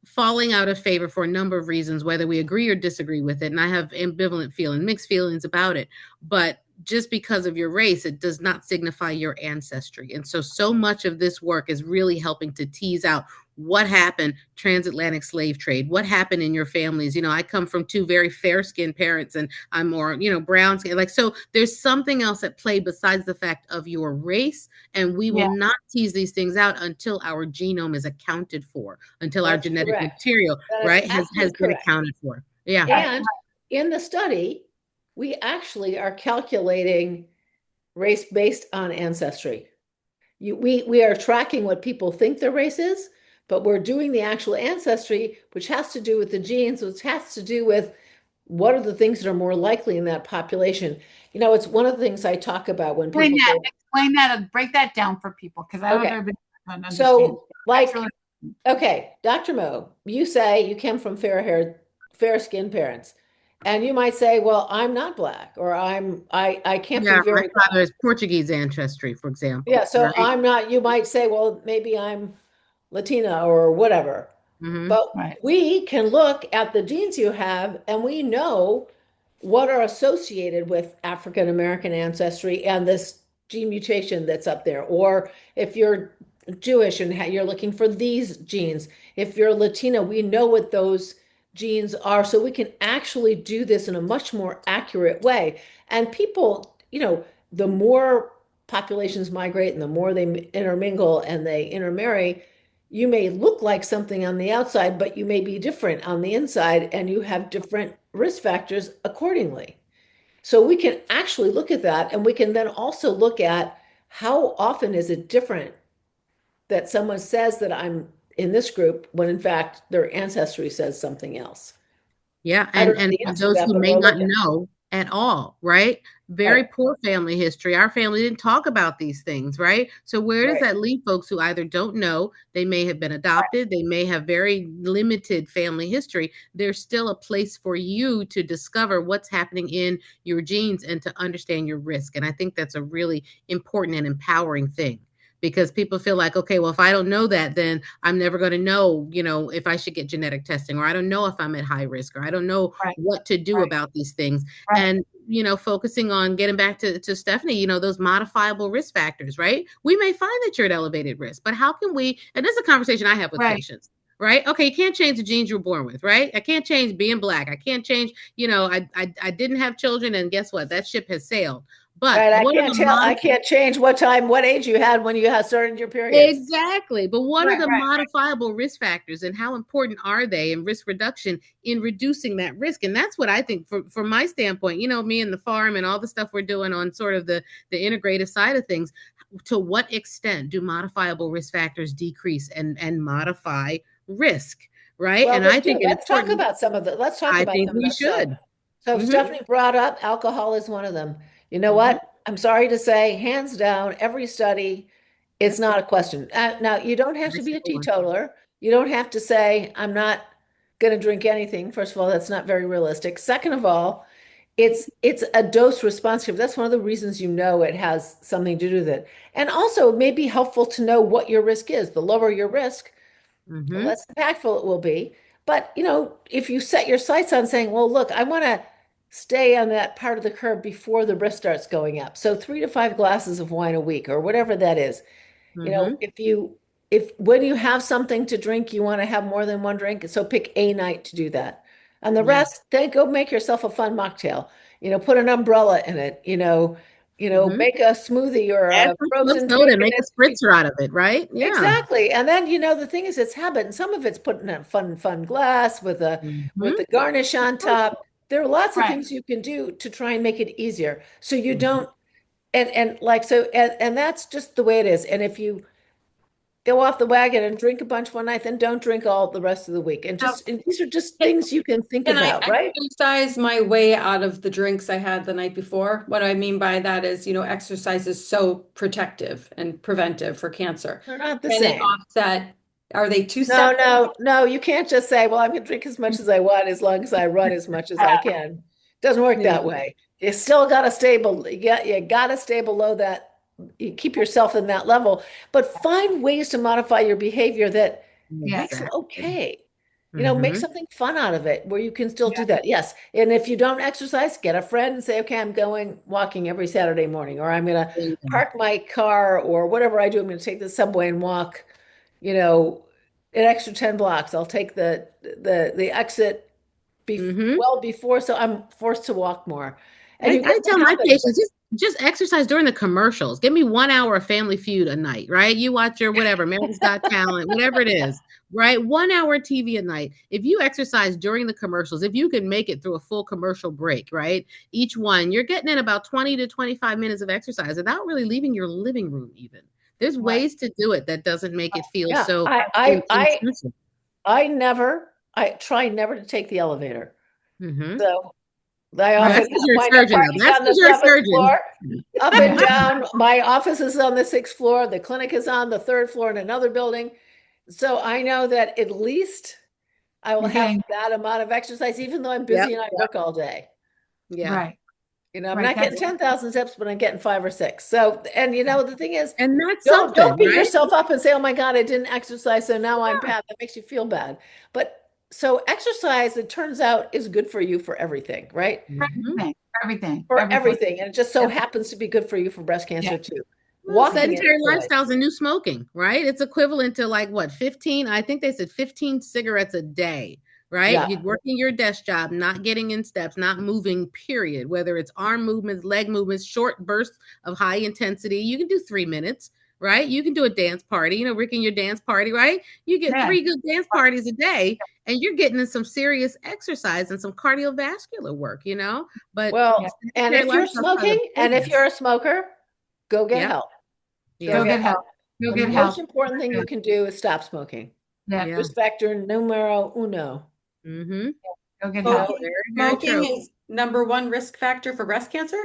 falling out of favor for a number of reasons, whether we agree or disagree with it. And I have ambivalent feelings, mixed feelings about it. But just because of your race, it does not signify your ancestry. And so much of this work is really helping to tease out what happened transatlantic slave trade, what happened in your families. I come from two very fair-skinned parents and I'm more, brown skin. So there's something else at play besides the fact of your race. And we will not tease these things out until our genome is accounted for, until our genetic material, has been accounted for. Yeah. And in the study, we actually are calculating race based on ancestry. We are tracking what people think their race is, but we're doing the actual ancestry, which has to do with the genes, which has to do with what are the things that are more likely in that population. It's one of the things I talk about when people explain that and break that down for people, because I don't understand. So, okay, Dr. Mo, you say you came from fair-skinned parents. And you might say, well, I'm not Black, or I can't be very. My father is Portuguese ancestry, for example. Yeah, so I'm not. You might say, well, maybe I'm Latina or whatever. Mm-hmm. But we can look at the genes you have, and we know what are associated with African American ancestry and this gene mutation that's up there. Or if you're Jewish and you're looking for these genes, if you're Latina, we know what those genes are, so we can actually do this in a much more accurate way. And people, the more populations migrate and the more they intermingle and they intermarry, you may look like something on the outside, but you may be different on the inside, and you have different risk factors accordingly. So we can actually look at that, and we can then also look at how often is it different that someone says that I'm in this group when in fact their ancestry says something else. Yeah, and those who may not know at all, right? Very poor family history. Our family didn't talk about these things, right? So where does that leave folks who either don't know, they may have been adopted, they may have very limited family history. There's still a place for you to discover what's happening in your genes and to understand your risk. And I think that's a really important and empowering thing. Because people feel like, okay, well, if I don't know that, then I'm never going to know, if I should get genetic testing, or I don't know if I'm at high risk, or I don't know what to do about these things. And, focusing on getting back to Stephanie, those modifiable risk factors, right? We may find that you're at elevated risk, but how can we, and this is a conversation I have with patients, right? Okay, you can't change the genes you were born with, right? I can't change being Black. I can't change, I didn't have children, and guess what? That ship has sailed. But I can't change what age you had when you had started your period. Exactly. But what are the modifiable risk factors, and how important are they in risk reduction in reducing that risk? And that's what I think from my standpoint, me and the farm and all the stuff we're doing on sort of the integrative side of things, to what extent do modifiable risk factors decrease and modify risk, right? Well, And they I do. think it's Let's talk important. about some of the, let's talk I about think some of we the stuff. should. So Mhm. Stephanie brought up alcohol is one of them. You know Mhm. what? I'm sorry to say, hands down, every study, it's Yep. not a question. Now, you don't have to Every be a single one. teetotaler. You don't have to say, I'm not going to drink anything. First of all, that's not very realistic. Second of all, it's a dose response curve. That's one of the reasons you know it has something to do with it. And also, it may be helpful to know what your risk is. The lower your risk, the Mhm. less impactful it will be. But, if you set your sights on saying, well, look, I want to stay on that part of the curve before the risk starts going up. So 3 to 5 glasses of wine a week or whatever that is. Mhm. If when you have something to drink, you want to have more than one drink, so pick a night to do that. And the Yeah. rest, then go make yourself a fun mocktail. Put an umbrella in it, Mhm. make a smoothie or Add a some club frozen soda, drink. make a spritzer out of it, right? Yeah. Exactly. And then, the thing is it's habit. And some of it's putting in a fun glass with Mhm. the garnish on top. There are lots of Right. things you can do to try and make it easier. So you Mhm. don't, and like, so, and that's just the way it is. And if you go off the wagon and drink a bunch one night, then don't drink all the rest of the week. And these are just things you can think Can I about, right? exercise my way out of the drinks I had the night before? What I mean by that is, exercise is so protective and preventive for cancer. They're not the Can it same. offset? Are they two No, separate? no, you can't just say, well, I'm going to drink as much as I want as long as I run as much as I can. Doesn't work Yeah. that way. You still got to you got to stay below that. You keep yourself in that level, but find ways to modify your behavior that makes it Exactly. okay. Make Mhm. something fun out of it where you can still Yeah. do that. Yes. And if you don't exercise, get a friend and say, okay, I'm going walking every Saturday morning, or I'm going to There you go. park my car or whatever I do. I'm going to take the subway and walk, an extra 10 blocks. I'll take the exit Mhm. well before, so I'm forced to walk more. And you get I the tell my habit of it. patients just exercise during the commercials. Give me 1 hour of Family Feud a night, right? You watch your whatever, America's Got Talent, whatever it is, right? 1 hour TV a night. If you exercise during the commercials, if you can make it through a full commercial break, right? Each one, you're getting in about 20 to 25 minutes of exercise without really leaving your living room even. There's Right. ways to do it that doesn't make it feel Yeah, so I intrusive. I try never to take the elevator. Mhm. So I Well, often Right. that's because you're a wind up surgeon, though. parking That's on the because you're a 7th surgeon. floor, up and Yeah. down. My office is on the 6th floor. The clinic is on the 3rd floor in another building. So I know that at least I will You're have getting that amount of exercise, even though I'm Yep. busy and I work all day. Yeah. right. I'm Right. not getting That's 10,000 steps, but I'm getting 5 or 6. So, and the thing is, And that's don't something, beat right? yourself up and say, "Oh my God, I didn't exercise, so now I'm bad." That makes you feel bad. But so exercise, it turns out, is good for you for everything, right? Mhm. everything. For everything, and it just so Yep. happens to be good for you for breast Yeah. cancer too. Well, Walking and sedentary exercise. lifestyle is a new smoking, right? It's equivalent to like what, 15? I think they said 15 cigarettes a day, right? Yeah. You're working your desk job, not getting in steps, not moving, period. Whether it's arm movements, leg movements, short bursts of high intensity. You can do 3 minutes, right? You can do a dance party, Rick and your dance party, right? You get Yeah. 3 good dance parties a day and you're getting in some serious exercise and some cardiovascular work, But Well, Yeah. and sedentary if you're lifestyle is part of smoking, the and if business. you're a smoker, go get Yep. help. Yeah. Go get get help. Go The get most help. important thing you can do is stop smoking. Yeah. Yeah. Risk factor numero uno. Mm-hmm. Go get You help. know, Very, very Smoking true. is #1 risk factor for breast cancer?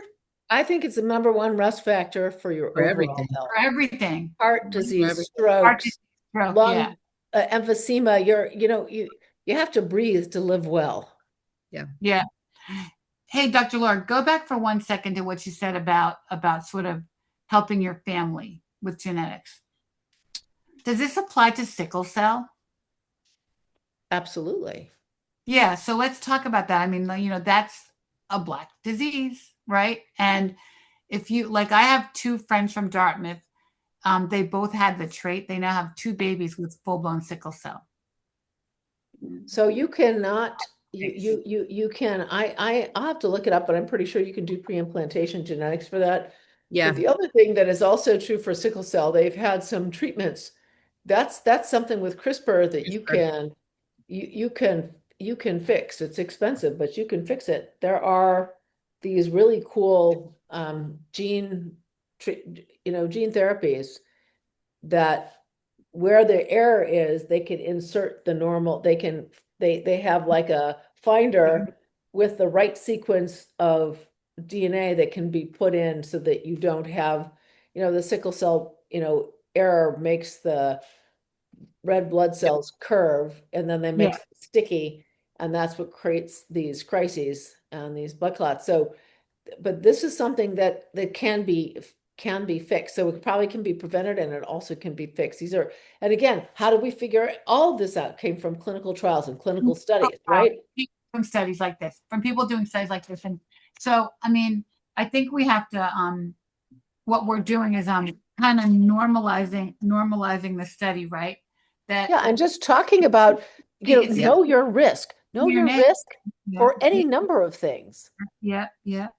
I think it's the number one risk factor for your For overall everything. health. For everything. Heart For disease, everything. Heart strokes, disease, stroke, lung yeah. emphysema. You have to breathe to live well. Yeah. Hey, Dr. Laura, go back for 1 second to what you said about sort of helping your family with genetics. Does this apply to sickle cell? Absolutely. Yeah, so let's talk about that. I mean, that's a Black disease, right? And if you like, I have 2 friends from Dartmouth. They both had the trait. They now have 2 babies with full-blown sickle cell. So you cannot, you can, I'll have to look it up, but I'm pretty sure you can do pre-implantation genetics for that. Yeah. But the other thing that is also true for sickle cell, they've had some treatments. That's something with CRISPR that you can fix. It's expensive, but you can fix it. There are these really cool gene therapies that where the error is, they can insert the normal, they have like a finder with the right sequence of DNA that can be put in so that you don't have, the sickle cell, error makes the red blood cells curve and then they make Yeah. them sticky, and that's what creates these crises and these blood clots. So, but this is something that can be fixed. So it probably can be prevented, and it also can be fixed. And again, how do we figure all of this out? Came from clinical trials and clinical studies, right? From studies like this, from people doing studies like this. And so, I mean, I think we have to, what we're doing is kind of normalizing the study, right? That Yeah, and just talking about, know your risk. Know your risk for any number of things. Yeah. And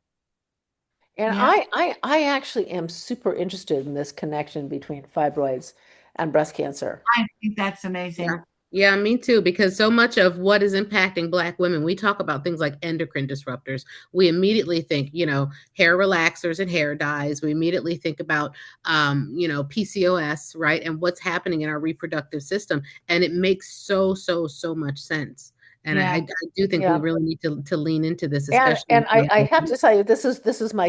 Yeah. I actually am super interested in this connection between fibroids and breast cancer. I think that's amazing. Yeah, me too, because so much of what is impacting Black women, we talk about things like endocrine disruptors. We immediately think, hair relaxers and hair dyes. We immediately think about, PCOS, right? And what's happening in our reproductive system. And it makes so much sense. And Yeah. I do think we really need to lean into this, And especially. I have to tell you, this is my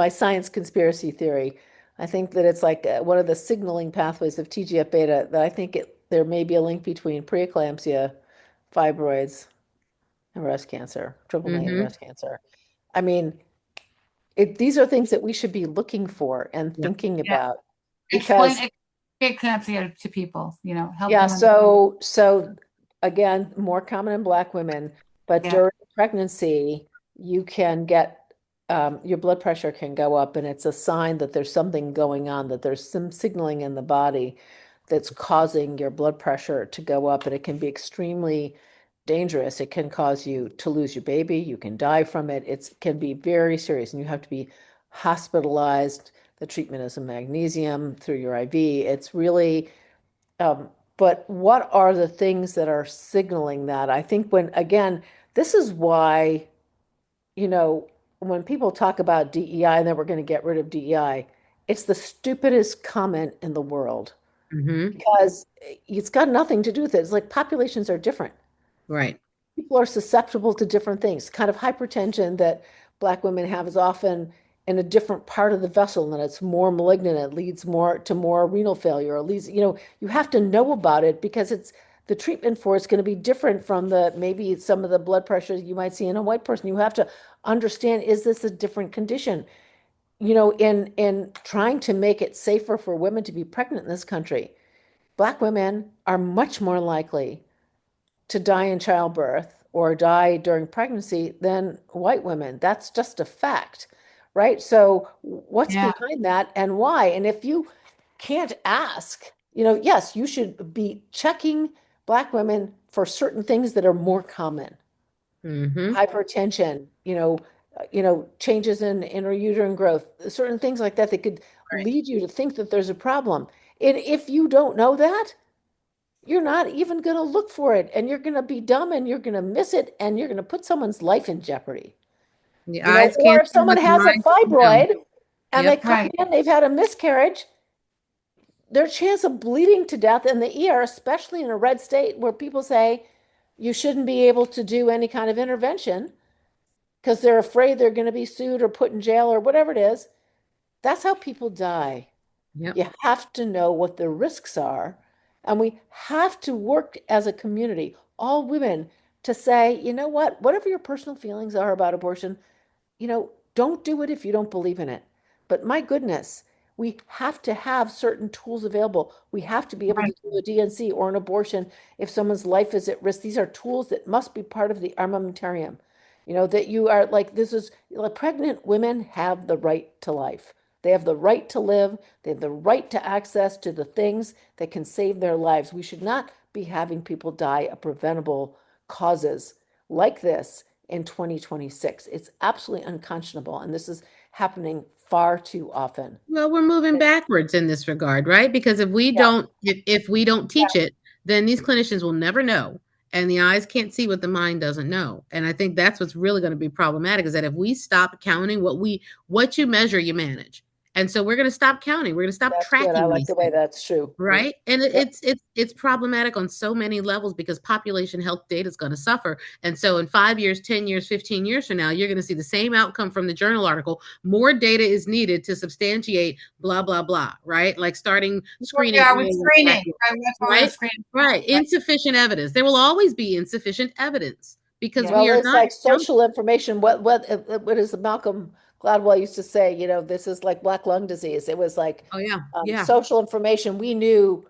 science conspiracy theory. I think that it's like one of the signaling pathways of TGF beta, that I think there may be a link between preeclampsia, fibroids, and breast cancer, triple negative breast cancer. I mean, these are things that we should be looking for and thinking about. Because Explain to people, help yeah, them so again, more common in Black women, but during pregnancy, you can get your blood pressure can go up, and it's a sign that there's something going on, that there's some signaling in the body that's causing your blood pressure to go up, and it can be extremely dangerous. It can cause you to lose your baby. You can die from it. It can be very serious, and you have to be hospitalized. The treatment is a magnesium through your IV. It's really, but what are the things that are signaling that? I think this is why, when people talk about DEI and that we're going to get rid of DEI, it's the stupidest comment in the world, because it's got nothing to do with it. It's like populations are different. Right. People are susceptible to different things. Kind of hypertension that Black women have is often in a different part of the vessel, and it's more malignant. It leads more to more renal failure. Or leads, you have to know about it, because the treatment for it's going to be different from maybe some of the blood pressure you might see in a white person. You have to understand, is this a different condition? In trying to make it safer for women to be pregnant in this country, Black women are much more likely to die in childbirth or die during pregnancy than white women. That's just a fact, right? So what's behind that and why? And if you can't ask, yes, you should be checking Black women for certain things that are more common. Hypertension, changes in intrauterine growth, certain things like that could lead you to think that there's a problem. And if you don't know that, you're not even going to look for it, and you're going to be dumb, and you're going to miss it, and you're going to put someone's life in jeopardy. Or if someone has a fibroid and they come in, they've had a miscarriage, their chance of bleeding to death in the ER, especially in a red state where people say you shouldn't be able to do any kind of intervention because they're afraid they're going to be sued or put in jail or whatever it is. That's how people die. Yep. You have to know what the risks are. And we have to work as a community, all women, to say, you know what, whatever your personal feelings are about abortion, don't do it if you don't believe in it. But my goodness, we have to have certain tools available. We have to be able to do a D&C or an abortion if someone's life is at risk. These are tools that must be part of the armamentarium. That you are pregnant women have the right to life. They have the right to live. They have the right to access to the things that can save their lives. We should not be having people die of preventable causes like this in 2026. It's absolutely unconscionable, and this is happening far too often. Well, we're moving backwards in this regard, right? Because if we don't teach it, then these clinicians will never know. And the eyes can't see what the mind doesn't know. And I think that's what's really going to be problematic, is that if we stop counting what you measure, you manage. And so we're going to stop counting. We're going to stop That's good. I tracking like these the way things. that's true. Right. And Yep. it's problematic on so many levels because population health data is going to suffer. And so in 5 years, 10 years, 15 years from now, you're going to see the same outcome from the journal article. More data is needed to substantiate blah, blah, blah. Right. Like starting screening. Yeah, with screening. Right. Screening. Right. Insufficient evidence. There will always be insufficient evidence because Yeah. we Well, are it's not like social information. What is Malcolm Gladwell used to say, you know, this is like black lung disease. It was like Oh, yeah. Yeah. social information. We knew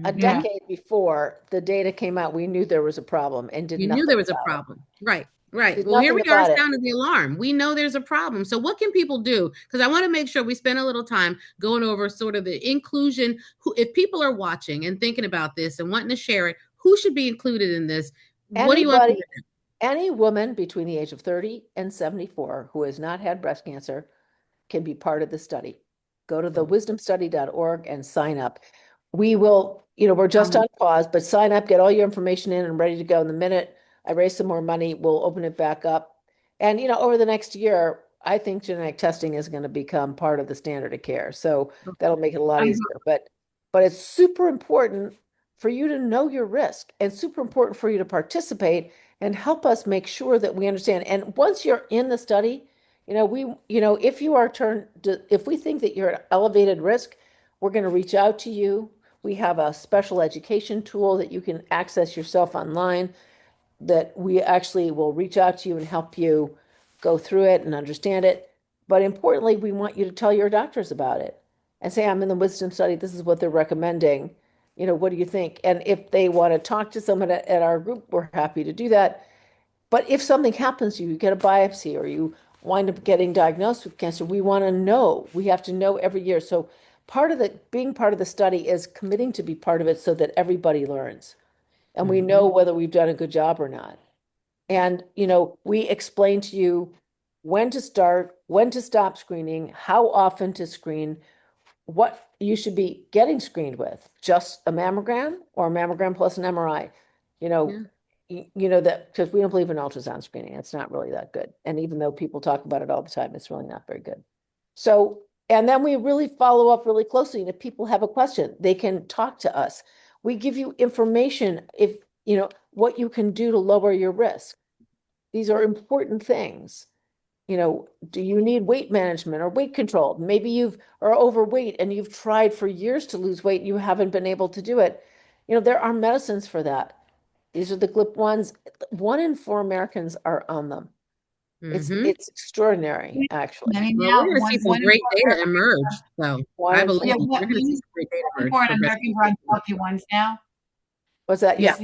a Mhm. Yeah. decade before the data came out, we knew there was a problem and did You nothing knew there was a about it. problem. Right. Right. Did Well, here we nothing are about it. sounding the alarm. We know there's a problem. So what can people do? Because I want to make sure we spend a little time going over sort of the inclusion. If people are watching and thinking about this and wanting to share it, who should be included in this? What do you want them Anybody, to do? any woman between the age of 30 and 74 who has not had breast cancer can be part of the study. Go to the wisdomstudy.org and sign up. We will, you know, we're just on pause, but sign up, get all your information in and ready to go. And the minute I raise some more money, we'll open it back up. And, you know, over the next year, I think genetic testing is going to become part of the standard of care. So that'll make it a lot easier. But it's super important for you to know your risk and super important for you to participate and help us make sure that we understand. And once you're in the study, if you are if we think that you're at elevated risk, we're going to reach out to you. We have a special education tool that you can access yourself online that we actually will reach out to you and help you go through it and understand it. But importantly, we want you to tell your doctors about it and say, I'm in the wisdom study. This is what they're recommending. You know, what do you think? And if they want to talk to someone at our group, we're happy to do that. But if something happens to you, you get a biopsy or you wind up getting diagnosed with cancer, we want to know. We have to know every year. So being part of the study is committing to be part of it so that everybody learns. And we know whether we've done a good job or not. And, you know, we explain to you when to start, when to stop screening, how often to screen, what you should be getting screened with, just a mammogram or a mammogram plus an MRI. You know, that because we don't believe in ultrasound screening. It's not really that good. And even though people talk about it all the time, it's really not very good. So, and then we really follow up really closely. And if people have a question, they can talk to us. We give you information if, you know, what you can do to lower your risk. These are important things. You know, do you need weight management or weight control? Maybe you are overweight and you've tried for years to lose weight. You haven't been able to do it. You know, there are medicines for that. These are the GLP-1s. 1 in 4 Americans are on them. It's extraordinary, actually. Well, we're going to see some great data emerge. So I believe we're going to see some great data emerge. Americans are on GLP-1s now. What's that? Yeah.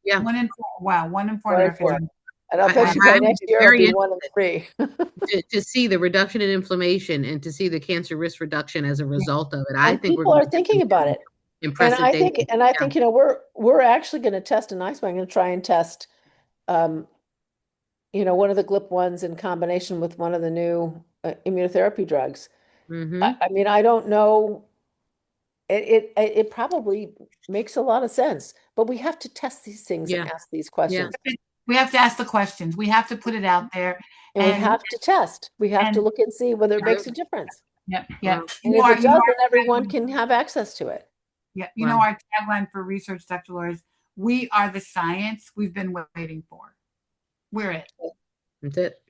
Yeah. 1 in 4. Wow. 1 in 4 Americans. And I'll bet you by next year it'll be 1 in 3. to see the reduction in inflammation and to see the cancer risk reduction as a result of it. I think people are thinking about it. Impressive and I think, you know, we're actually going to test an ice. I'm going to try and test, you know, one of the GLP-1s in combination with one of the new immunotherapy drugs. I mean, I don't know. It probably makes a lot of sense, but we have to test these things and ask these questions. We have to ask the questions. We have to put it out there. And we have to test. We have to look and see whether it makes a difference. Yep. And if it does, then everyone can have access to it. Yeah. You know, our tagline for research, Dr. Laura, is we are the science we've been waiting for. We're it. That's it.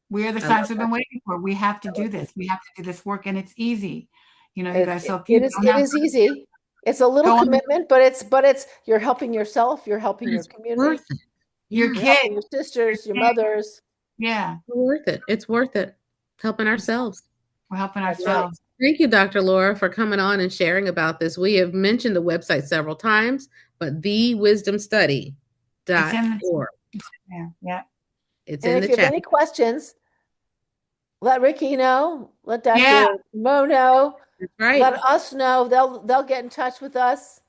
We're the science we've been waiting for. We have to do this. We have to do this work, and it's easy. You know, you guys. So it is easy. It's a little commitment, but it's you're helping yourself. You're helping your community. Your kids, your sisters, your mothers. Yeah. It's worth it. It's worth it. Helping ourselves. We're helping ourselves. Thank you, Dr. Laura, for coming on and sharing about this. We have mentioned the website several times, but thewisdomstudy.org. Yeah. It's in the chat. If you have any questions, let Ricky know. Let Dr. Mo know. That's right. Let us know. They'll get in touch with us.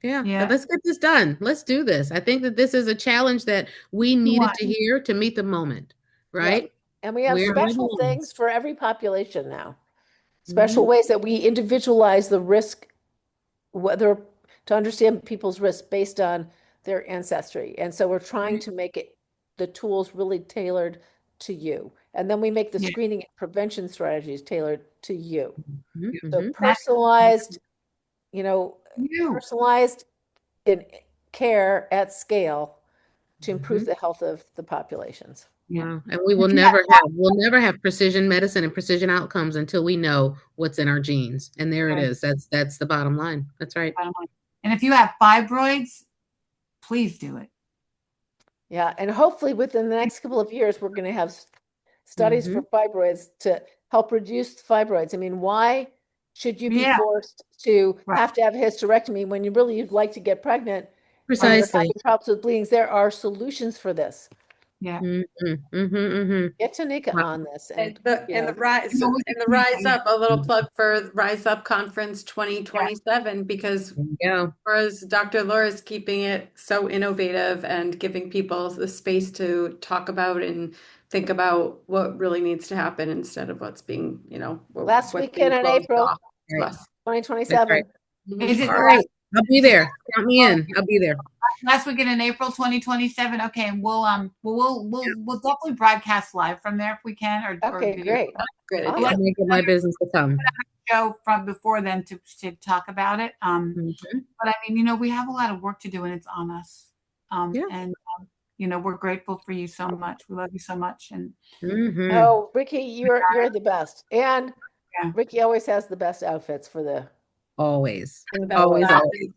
Yeah. Let's get this done. Let's do this. I think that this is a challenge that we needed to hear to meet the moment, right? Yeah. And we have special things for every population now. Special ways that we individualize the risk, whether to understand people's risk based on their ancestry. And so we're trying to make the tools really tailored to you. And then we make the Yeah. screening and prevention strategies tailored to you. Mhm, So mhm. personalized, you know, You. personalized in care at scale to improve Mhm. the health of the populations. Yeah. Wow. And we will If you we'll never have precision medicine and precision outcomes until we know what's in our genes. And there it Right. is. That's the bottom line. That's right. And if you have fibroids, please do it. Yeah, and hopefully within the next couple of years, we're going to have studies for fibroids to help reduce fibroids. I mean, why should you be Yeah. forced to Right. have to have a hysterectomy when you'd like to get pregnant and you're Precisely. having problems with bleedings? There are solutions for this. Yeah. Get Tanika Wow. on this And and, the Rise Up, a little plug for Rise Up Conference 2027, because There you go. whereas Dr. Laura is keeping it so innovative and giving people the space to talk about and think about what really needs to happen instead of what's being, last what's weekend being in closed April, off to Right. us. That's 2027. right. Is it All right. I'll be there. Count me in. I'll be there. last weekend in April 2027? Okay, we'll definitely broadcast live from there if we can, or Okay, video great. Great Awesome. idea. I'll make it my business to come. show from before then to talk about it. Mhm. But I mean, we have a lot of work to do and it's on us. Yeah. And we're grateful for you so much. We love you so much. And Mhm. Oh, Ricky, you're the best. And Yeah. Ricky always has the best outfits for the Always. Always. Always.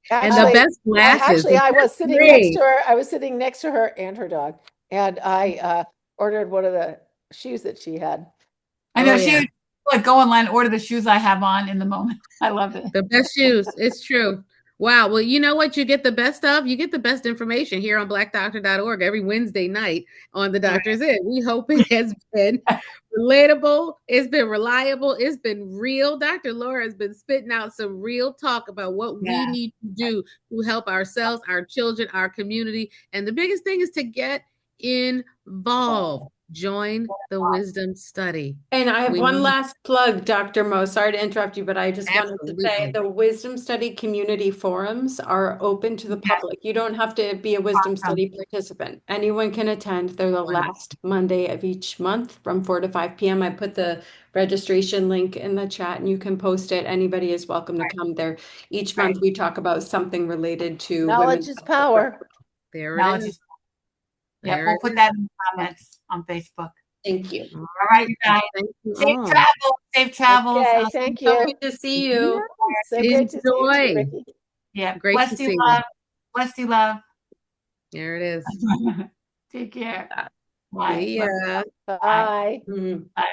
And the Actually, best lashes. actually, the I was best sitting next braids. to her. I was sitting next to her and her dog, and I ordered one of the shoes that she had. I know Oh, she yeah. would like go online and order the shoes I have on in the moment. I love it. The best shoes. It's true. Wow. Well, you know what you get the best of? You get the best information here on blackdoctor.org every Wednesday night on the Doctor's Inn. We hope it has been relatable. It's been reliable. It's been real. Dr. Laura has been spitting out some real talk about what we Yeah. need to do to help ourselves, our children, our community. And the biggest thing is to get involved. Join the wisdom study. And I have We one need- last plug, Dr. Mo. Sorry to interrupt you, but I just wanted to say Absolutely. the Wisdom Study community forums are open to the public. You don't have to be a Wisdom Study participant. Anyone can attend. They're the last Monday of each month from 4 to 5 p.m. I put the registration link in the chat and you can post it. Anybody is welcome to come there. Each month we talk about something related to Knowledge women's is power. There Now it it's is. just, yeah, There we'll it put is. that in the comments on Facebook. Thank you. All right, you guys. Thank you Safe all. travel. Safe travels. Okay, thank you. So good to see you. So great to see you too, Enjoy. Ricky. Yeah. Great Bless to you, see love. you. Bless you, love. There it is. Take care. Bye. Bye. See ya. Bye. Mhm. Bye.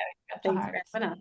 Thanks for having us.